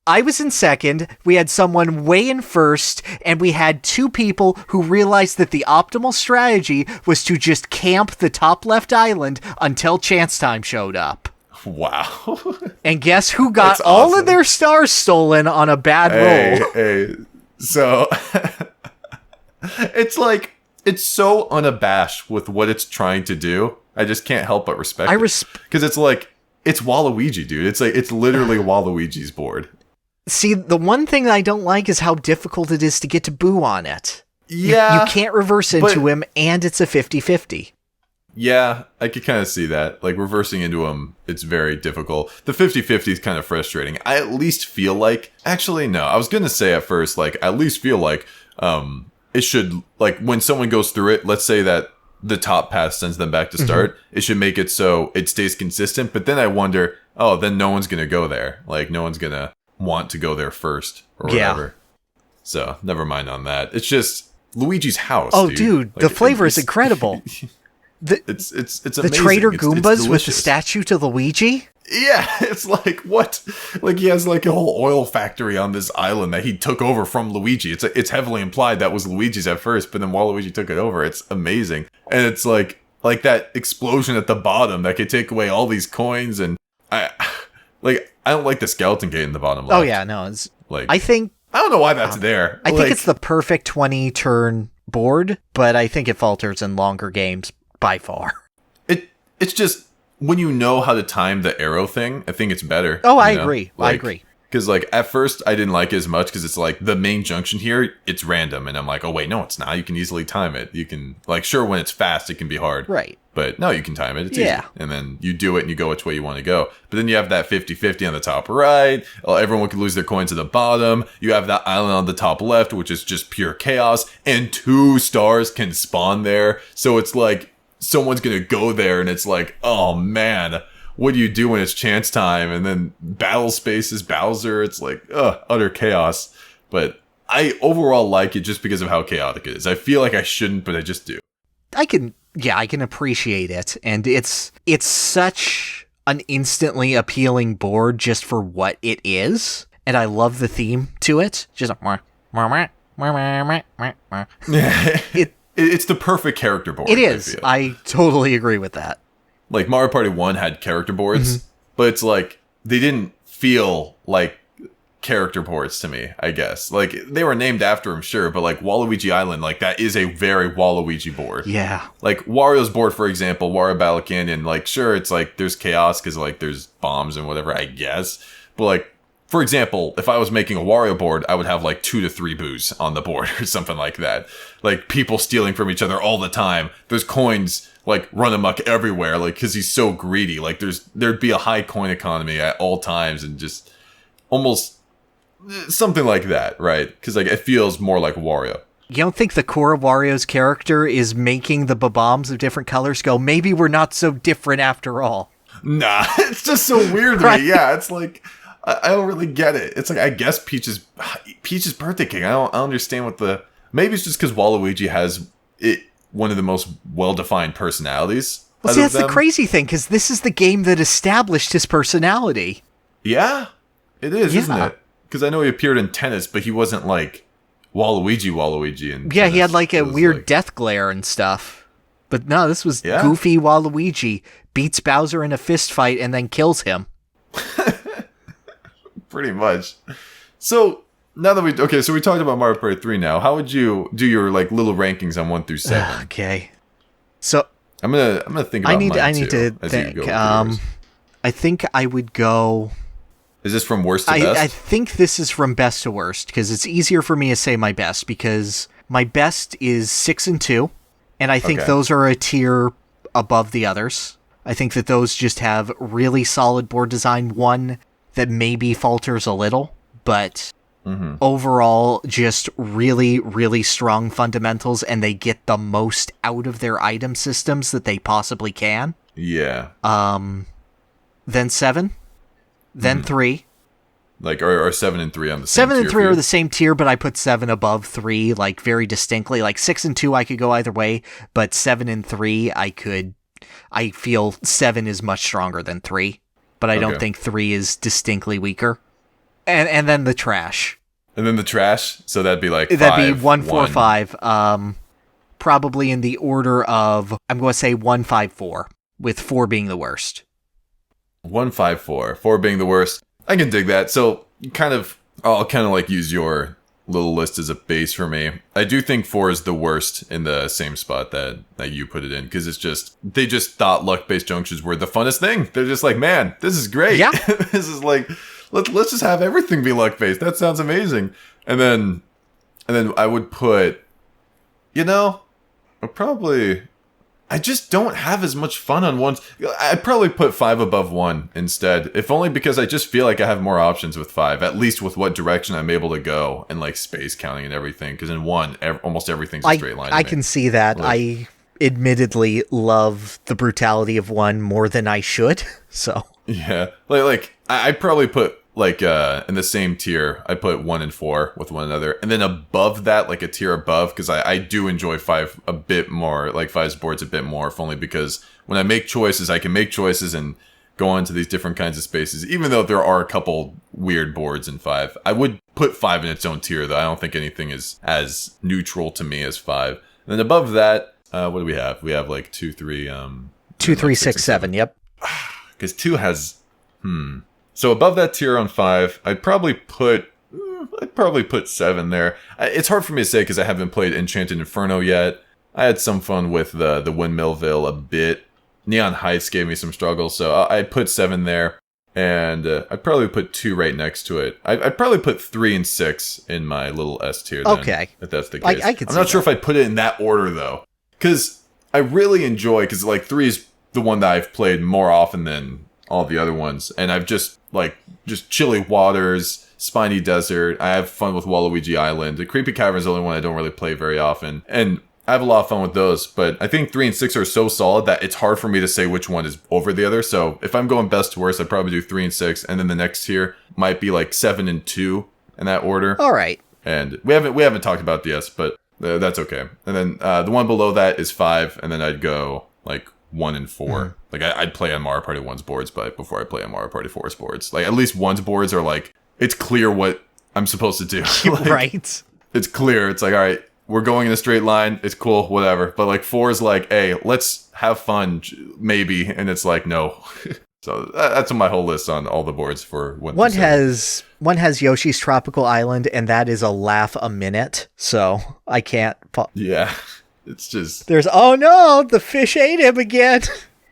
I was in second, we had someone way in first, and we had 2 people who realized that the optimal strategy was to just camp the top left island until chance time showed up. Wow. And guess who got all of their stars stolen on a bad roll? Hey, so it's like, it's so unabashed with what it's trying to do. I just can't help but respect it. Because it's like, it's Waluigi, dude. It's like, it's literally Waluigi's board. See, the one thing that I don't like is how difficult it is to get to Boo on it. Yeah. You can't reverse into him, and it's a 50-50. Yeah, I could kind of see that. Like, reversing into him, it's very difficult. The 50-50 is kind of frustrating. I at least feel like... Actually, no. I was going to say at first, like, I at least feel like it should... Like, when someone goes through it, let's say that the top path sends them back to start, it should make it so it stays consistent. But then I wonder, then no one's going to go there. Like, no one's going to want to go there first or whatever. So, never mind on that. It's just Luigi's house, dude, like, the flavor is incredible. It's amazing. The Trader It's Goombas with the statue to Luigi? Yeah, it's like, what? Like, he has like a whole oil factory on this island that he took over from Luigi. It's heavily implied that was Luigi's at first, but then Waluigi took it over. It's amazing. And it's like that explosion at the bottom that could take away all these coins, and I don't like the skeleton gate in the bottom left. Oh yeah, no, it's like, I don't know why that's there. I think it's the perfect 20-turn board, but I think it falters in longer games by far. It's just, when you know how to time the arrow thing, I think it's better. Oh, I agree. I agree. Because, like, at first, I didn't like it as much, because it's like, the main junction here, it's random, and I'm like, oh, wait, no, it's not. You can easily time it. You can, like, sure, when it's fast, it can be hard. Right. But, no, you can time it. It's easy. And then you do it, and you go which way you want to go. But then you have that 50-50 on the top right. Everyone could lose their coins at the bottom. You have that island on the top left, which is just pure chaos, and 2 stars can spawn there. So it's like, someone's gonna go there, and it's like, oh man, what do you do when it's chance time? And then battle space is Bowser. It's like, utter chaos. But I overall like it just because of how chaotic it is. I feel like I shouldn't, but I just do. I can appreciate it, and it's such an instantly appealing board just for what it is, and I love the theme to it. Just It's the perfect character board. It is. I totally agree with that. Like, Mario Party 1 had character boards, but it's like, they didn't feel like character boards to me, I guess. Like, they were named after him, sure, but like, Waluigi Island, like, that is a very Waluigi board. Yeah. Like, Wario's board, for example, Wario Battle Canyon, like, sure, it's like, there's chaos, because, like, there's bombs and whatever, I guess. But, like, for example, if I was making a Wario board, I would have like 2 to 3 boos on the board or something like that. Like people stealing from each other all the time. There's coins like run amok everywhere, like because he's so greedy. Like there'd be a high coin economy at all times, and just almost something like that, right? Because like it feels more like Wario. You don't think the core of Wario's character is making the bombs of different colors go, maybe we're not so different after all? Nah, it's just so weird to me. Yeah, it's like I don't really get it. It's like I guess Peach's birthday cake. I don't understand what the. Maybe it's just because Waluigi has one of the most well-defined personalities. Well, see, that's the crazy thing, because this is the game that established his personality. Yeah, it is, isn't it? Because I know he appeared in tennis, but he wasn't like Waluigi and yeah, tennis. He had like a weird like death glare and stuff. But no, this was goofy Waluigi beats Bowser in a fist fight and then kills him. Pretty much. So now that so we talked about Mario Party 3 now. How would you do your like little rankings on 1 through 7? Okay. So I'm gonna think about mine I need to think. I think I would go. Is this from worst to best? I think this is from best to worst, because it's easier for me to say my best, because my best is 6 and 2, and I think those are a tier above the others. I think that those just have really solid board design. 1 that maybe falters a little, but overall just really, really strong fundamentals, and they get the most out of their item systems that they possibly can. Yeah. Then 7. Then 3. Like, are 7 and 3 on the same tier? 7 and 3 are the same tier, but I put 7 above 3, like, very distinctly. Like, 6 and 2 I could go either way, but 7 and 3 I feel 7 is much stronger than 3, but I don't think 3 is distinctly weaker. And then the trash. And then the trash? So that'd be like 5, that'd be 1, 4, 5. Probably in the order of, I'm going to say 1, 5, 4, with 4 being the worst. 1, 5, 4. 4 being the worst. I can dig that. So I'll kind of like use your little list as a base for me. I do think 4 is the worst in the same spot that you put it in, because they just thought luck-based junctions were the funnest thing. They're just like, man, this is great. Yeah. This is like, let's just have everything be luck-based. That sounds amazing. And then I would put, I just don't have as much fun on ones. I'd probably put 5 above 1 instead, if only because I just feel like I have more options with 5, at least with what direction I'm able to go and like space counting and everything. Because in 1, almost everything's a straight line. I can see that. I admittedly love the brutality of 1 more than I should. So yeah, like I'd probably put like in the same tier. I put 1 and 4 with one another, and then above that, like a tier above, because I do enjoy 5 a bit more, like 5's boards a bit more, if only because when I make choices, I can make choices and go into these different kinds of spaces. Even though there are a couple weird boards in 5, I would put 5 in its own tier, though. I don't think anything is as neutral to me as 5. And then above that, what do we have? We have like 2, 3, 2, 3, 6, 7. Yep. Because 2 has So above that tier on 5, I'd probably put 7 there. It's hard for me to say because I haven't played Enchanted Inferno yet. I had some fun with the Windmillville a bit. Neon Heights gave me some struggles, so I'd put 7 there. And I'd probably put 2 right next to it. I'd probably put 3 and 6 in my little S tier then, okay, if that's the case. I'm not sure if I'd put it in that order, though. Because I really enjoy, because like 3 is the one that I've played more often than all the other ones, and I've just Chilly Waters, Spiny Desert. I have fun with Waluigi Island. The Creepy Cavern is the only one I don't really play very often, and I have a lot of fun with those. But I think 3 and 6 are so solid that it's hard for me to say which one is over the other. So if I'm going best to worst, I'd probably do 3 and 6, and then the next tier might be like 7 and 2 in that order. All right. And we haven't talked about this, but that's okay. And then the one below that is 5, and then I'd go like 1 and 4. Like I'd play on Mario Party 1's boards, but before I play on Mario Party 4's boards, like at least 1's boards are like, it's clear what I'm supposed to do. Like, right. It's clear. It's like, all right, we're going in a straight line. It's cool, whatever. But like 4 is like, hey, let's have fun, maybe. And it's like, no. So that's my whole list on all the boards for 1 One has Yoshi's Tropical Island, and that is a laugh a minute. So I can't. Yeah. It's just... There's, oh no, the fish ate him again.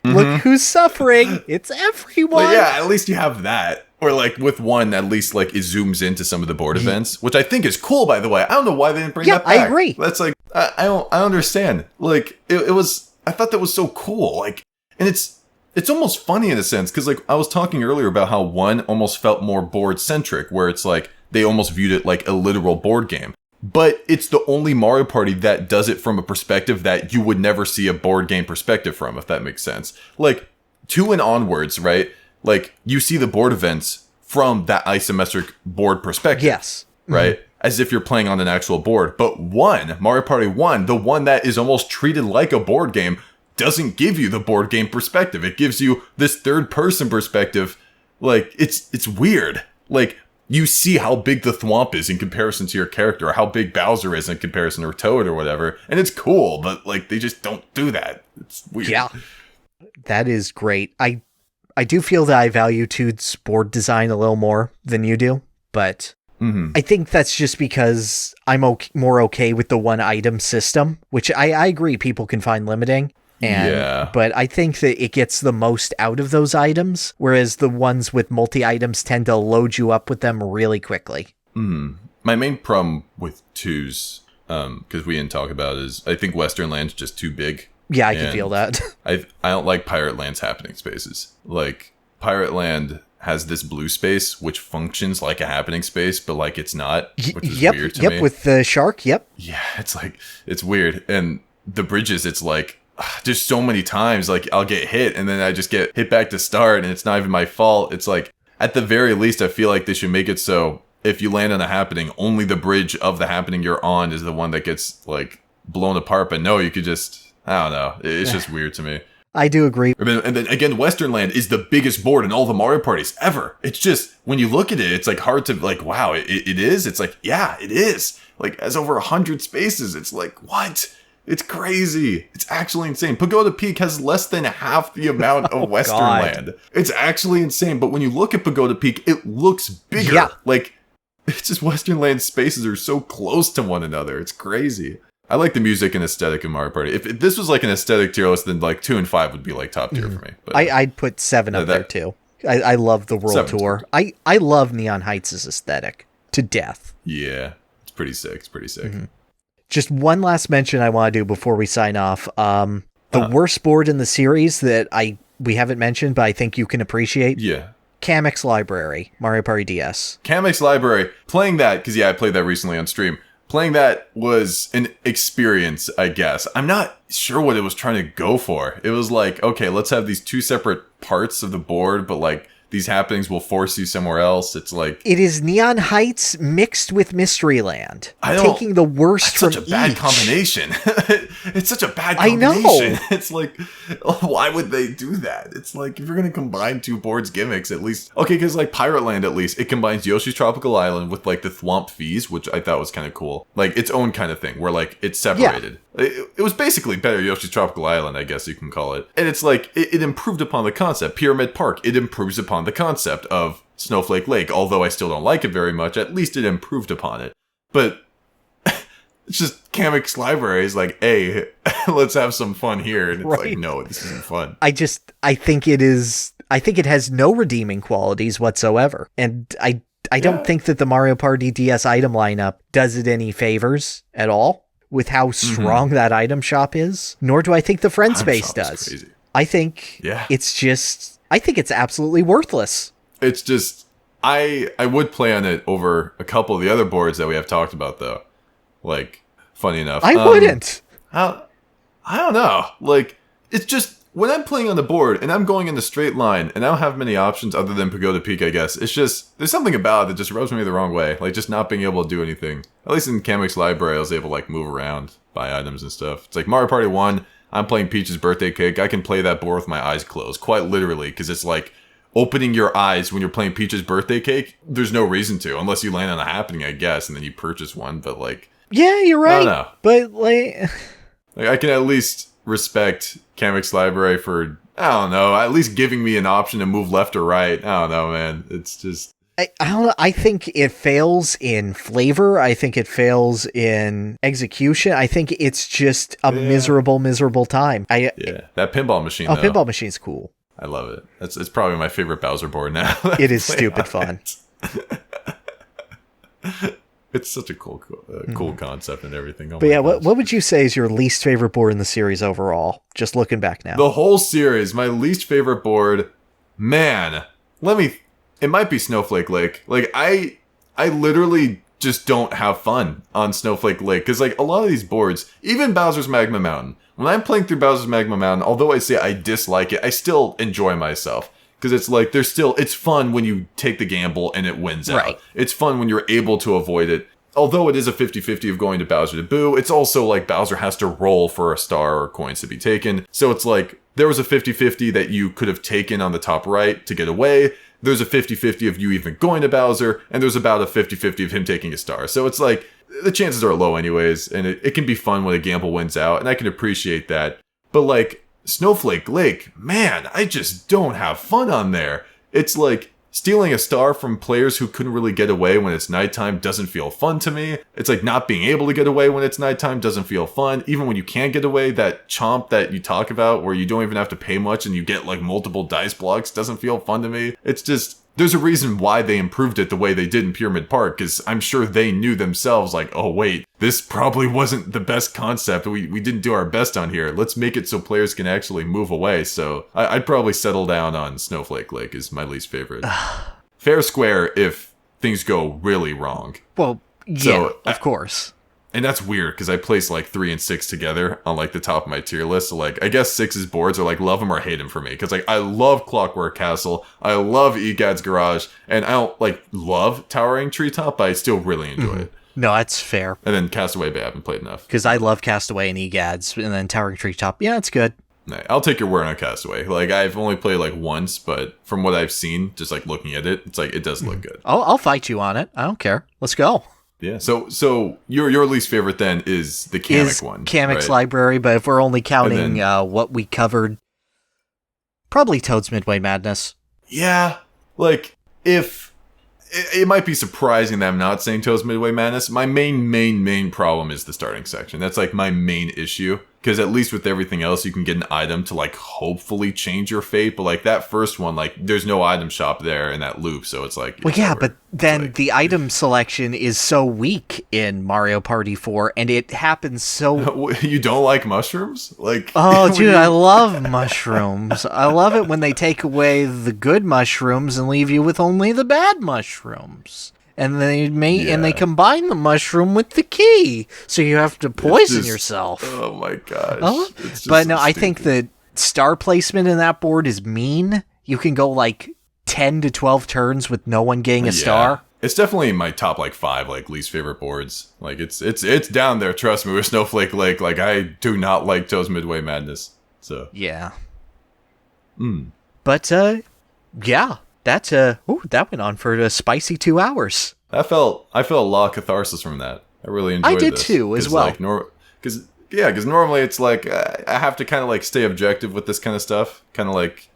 Look who's suffering. It's everyone. But yeah, at least you have that. Or like with one, at least like it zooms into some of the board events, which I think is cool, by the way. I don't know why they didn't bring that back. I agree. That's like, I understand. Like it was, I thought that was so cool. Like, and it's almost funny in a sense. Cause like I was talking earlier about how one almost felt more board centric, where it's like, they almost viewed it like a literal board game. But it's the only Mario Party that does it from a perspective that you would never see a board game perspective from, if that makes sense. Like 2 and onwards, right? Like you see the board events from that isometric board perspective. Yes. Right? Mm-hmm. As if you're playing on an actual board. But Mario Party 1, the one that is almost treated like a board game, doesn't give you the board game perspective. It gives you this third person perspective. Like it's weird. Like, you see how big the thwomp is in comparison to your character, or how big Bowser is in comparison to Toad or whatever. And it's cool, but like they just don't do that. It's weird. Yeah. That is great. I do feel that I value Toad's board design a little more than you do, but I think that's just because I'm more okay with the one item system, which I agree people can find limiting. But I think that it gets the most out of those items, whereas the ones with multi-items tend to load you up with them really quickly. My main problem with 2s, because we didn't talk about it, is I think Western Land's just too big. Yeah, I can feel that. I don't like Pirate Land's happening spaces. Like, Pirate Land has this blue space, which functions like a happening space, but like it's not, which is weird to me. Yep, with the shark, yep. Yeah, it's like, it's weird. And the bridges, it's like, just so many times, like, I'll get hit, and then I just get hit back to start, and it's not even my fault. It's like, at the very least, I feel like they should make it so if you land on a happening, only the bridge of the happening you're on is the one that gets, like, blown apart. But no, you could just, I don't know. It's just weird to me. I do agree. And then again, Western Land is the biggest board in all the Mario parties ever. It's just, when you look at it, it's like hard to, like, wow, it is? It's like, yeah, it is. Like, it has over 100 spaces. It's like, what? It's crazy. It's actually insane. Pagoda Peak has less than half the amount of Western Land. It's actually insane. But when you look at Pagoda Peak, it looks bigger. Yeah. Like, it's just Western Land spaces are so close to one another. It's crazy. I like the music and aesthetic of Mario Party. If this was like an aesthetic tier list, then like 2 and 5 would be like top tier for me. But I'd put 7 up there too. I love the World Tour. I love Neon Heights' aesthetic to death. Yeah, it's pretty sick. It's pretty sick. Just one last mention I want to do before we sign off. The worst board in the series that we haven't mentioned, but I think you can appreciate. Yeah. Kamek's Library, Mario Party DS. Kamek's Library. Playing that, because I played that recently on stream. Playing that was an experience, I guess. I'm not sure what it was trying to go for. It was like, okay, let's have these 2 separate parts of the board, but like these happenings will force you somewhere else. It's like, it is Neon Heights mixed with Mysteryland, taking the worst from each. Such a bad combination. It's such a bad combination. I know. It's like, why would they do that? It's like, if you're going to combine 2 boards gimmicks, at least, okay, because like Pirate Land, at least, it combines Yoshi's Tropical Island with like the Thwomp Fees, which I thought was kind of cool. Like its own kind of thing, where like it's separated. Yeah. It was basically better Yoshi's Tropical Island, I guess you can call it. And it's like, it improved upon the concept. Pyramid Park, it improves upon the concept of Snowflake Lake. Although I still don't like it very much, at least it improved upon it. But it's just Kamek's Library is like, hey, let's have some fun here. And it's like, no, this isn't fun. I think it has no redeeming qualities whatsoever. And I don't think that the Mario Party DS item lineup does it any favors at all with how strong that item shop is. Nor do I think the friend space does. I think I think it's absolutely worthless. It's just, I would play on it over a couple of the other boards that we have talked about, though. Like, funny enough. I wouldn't. I don't know. Like, it's just, when I'm playing on the board and I'm going in the straight line and I don't have many options other than Pagoda Peak, I guess, it's just, there's something about it that just rubs me the wrong way. Like, just not being able to do anything. At least in Kamek's Library, I was able to, like, move around, buy items and stuff. It's like Mario Party 1, I'm playing Peach's Birthday Cake. I can play that board with my eyes closed, quite literally, because it's like opening your eyes when you're playing Peach's Birthday Cake. There's no reason to, unless you land on a happening, I guess, and then you purchase one. But like, yeah, you're right. I don't know. But like I can at least respect Kamek's Library for, I don't know, at least giving me an option to move left or right. I don't know, man. It's just, I don't know. I think it fails in flavor. I think it fails in execution. I think it's just a miserable time. That pinball machine. Pinball machine's cool. I love it. It's probably my favorite Bowser board now. It is stupid fun. It's such a cool concept and everything. But yeah, what would you say is your least favorite board in the series overall? Just looking back now. The whole series, my least favorite board, man. It might be Snowflake Lake. Like, I literally just don't have fun on Snowflake Lake. Because, like, a lot of these boards, even Bowser's Magma Mountain, when I'm playing through Bowser's Magma Mountain, although I say I dislike it, I still enjoy myself. Because it's like, it's fun when you take the gamble and it wins out. Right. It's fun when you're able to avoid it. Although it is a 50-50 of going to Bowser to Boo, it's also like Bowser has to roll for a star or coins to be taken. So it's like, there was a 50-50 that you could have taken on the top right to get away. There's a 50-50 of you even going to Bowser, and there's about a 50-50 of him taking a star. So it's like, the chances are low anyways, and it can be fun when a gamble wins out, and I can appreciate that. But like, Snowflake Lake, man, I just don't have fun on there. It's like, stealing a star from players who couldn't really get away when it's nighttime doesn't feel fun to me. It's like not being able to get away when it's nighttime doesn't feel fun. Even when you can get away, that chomp that you talk about where you don't even have to pay much and you get like multiple dice blocks doesn't feel fun to me. It's just, there's a reason why they improved it the way they did in Pyramid Park, because I'm sure they knew themselves like, oh wait, this probably wasn't the best concept. We didn't do our best on here. Let's make it so players can actually move away. So I'd probably settle down on Snowflake Lake is my least favorite. Fair square if things go really wrong. Well, yeah, of course. And that's weird because I place like 3 and 6 together on like the top of my tier list. So like, I guess 6's boards are like love them or hate them for me. Because like, I love Clockwork Castle. I love Egad's Garage. And I don't like love Towering Treetop, but I still really enjoy it. No, that's fair. And then Castaway Bay I haven't played enough. Because I love Castaway and Egads. And then Towering Treetop. Yeah, it's good. I'll take your word on Castaway. Like, I've only played like once, but from what I've seen, just like looking at it, it's like, it does look good. I'll fight you on it. I don't care. Let's go. Yeah, so your least favorite then is the Kamek one. Kamek's right? Library, but if we're only counting what we covered, probably Toad's Midway Madness. Yeah, like, if... It might be surprising that I'm not saying Toad's Midway Madness. My main problem is the starting section. That's like my main issue. Because at least with everything else, you can get an item to like hopefully change your fate. But like that first one, like there's no item shop there in that loop. So it's like... Well, yeah, but then like, the item selection is so weak in Mario Party 4. And it happens so... You don't like mushrooms? Like, oh, dude, I love mushrooms. I love it when they take away the good mushrooms and leave you with only the bad mushrooms. And they combine the mushroom with the key, so you have to poison yourself. Oh my gosh! But no, I think the star placement in that board is mean. You can go like 10 to 12 turns with no one getting a star. It's definitely my top like 5 like least favorite boards. Like it's down there. Trust me, with Snowflake Lake. Like I do not like Toad's Midway Madness. So yeah. But yeah. that went on for a spicy 2 hours. I felt a lot of catharsis from that. I really enjoyed this. I did too, as well. Because normally it's like I have to kind of like stay objective with this kind of stuff. Kind of like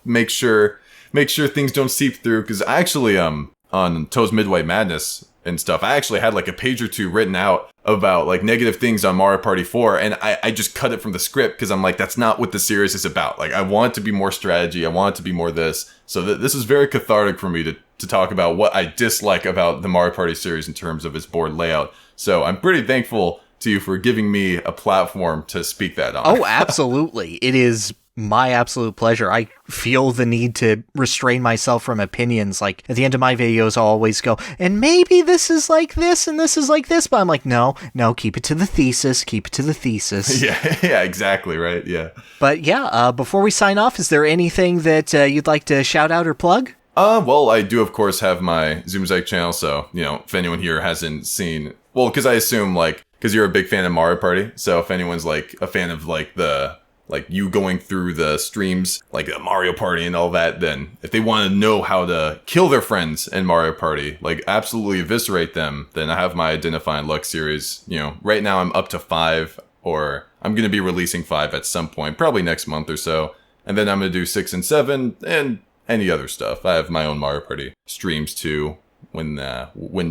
make sure things don't seep through. Because I actually on Toad's Midway Madness and stuff, I actually had like a page or two written out about like negative things on Mario Party 4, and I just cut it from the script because I'm like, that's not what the series is about. Like, I want it to be more strategy, I want it to be more this. So this is very cathartic for me to talk about what I dislike about the Mario Party series in terms of its board layout. So I'm pretty thankful to you for giving me a platform to speak that on. Oh, absolutely. It is my absolute pleasure. I feel the need to restrain myself from opinions. Like, at the end of my videos, I'll always go, and maybe this is like this, and this is like this, but I'm like, no, keep it to the thesis, Yeah, exactly, right, yeah. But yeah, before we sign off, is there anything that you'd like to shout out or plug? Well, I do, of course, have my ZoomZike channel, so, if anyone here hasn't seen... Well, because I assume, because you're a big fan of Mario Party, so if anyone's, a fan of, you going through the streams, like Mario Party and all that, then if they want to know how to kill their friends in Mario Party, absolutely eviscerate them, then I have my Identify and Luck series. Right now I'm up to 5, or I'm going to be releasing 5 at some point, probably next month or so. And then I'm going to do 6 and 7 and any other stuff. I have my own Mario Party streams too, when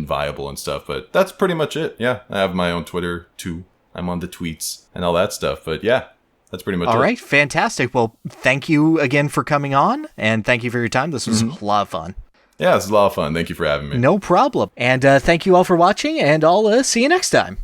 viable and stuff. But that's pretty much it. Yeah, I have my own Twitter too. I'm on the tweets and all that stuff. But yeah. That's pretty much All it. right, fantastic. Well, thank you again for coming on, and thank you for your time. This was a lot of fun. Yeah, this is a lot of fun. Thank you for having me. No problem. And thank you all for watching, and I'll see you next time.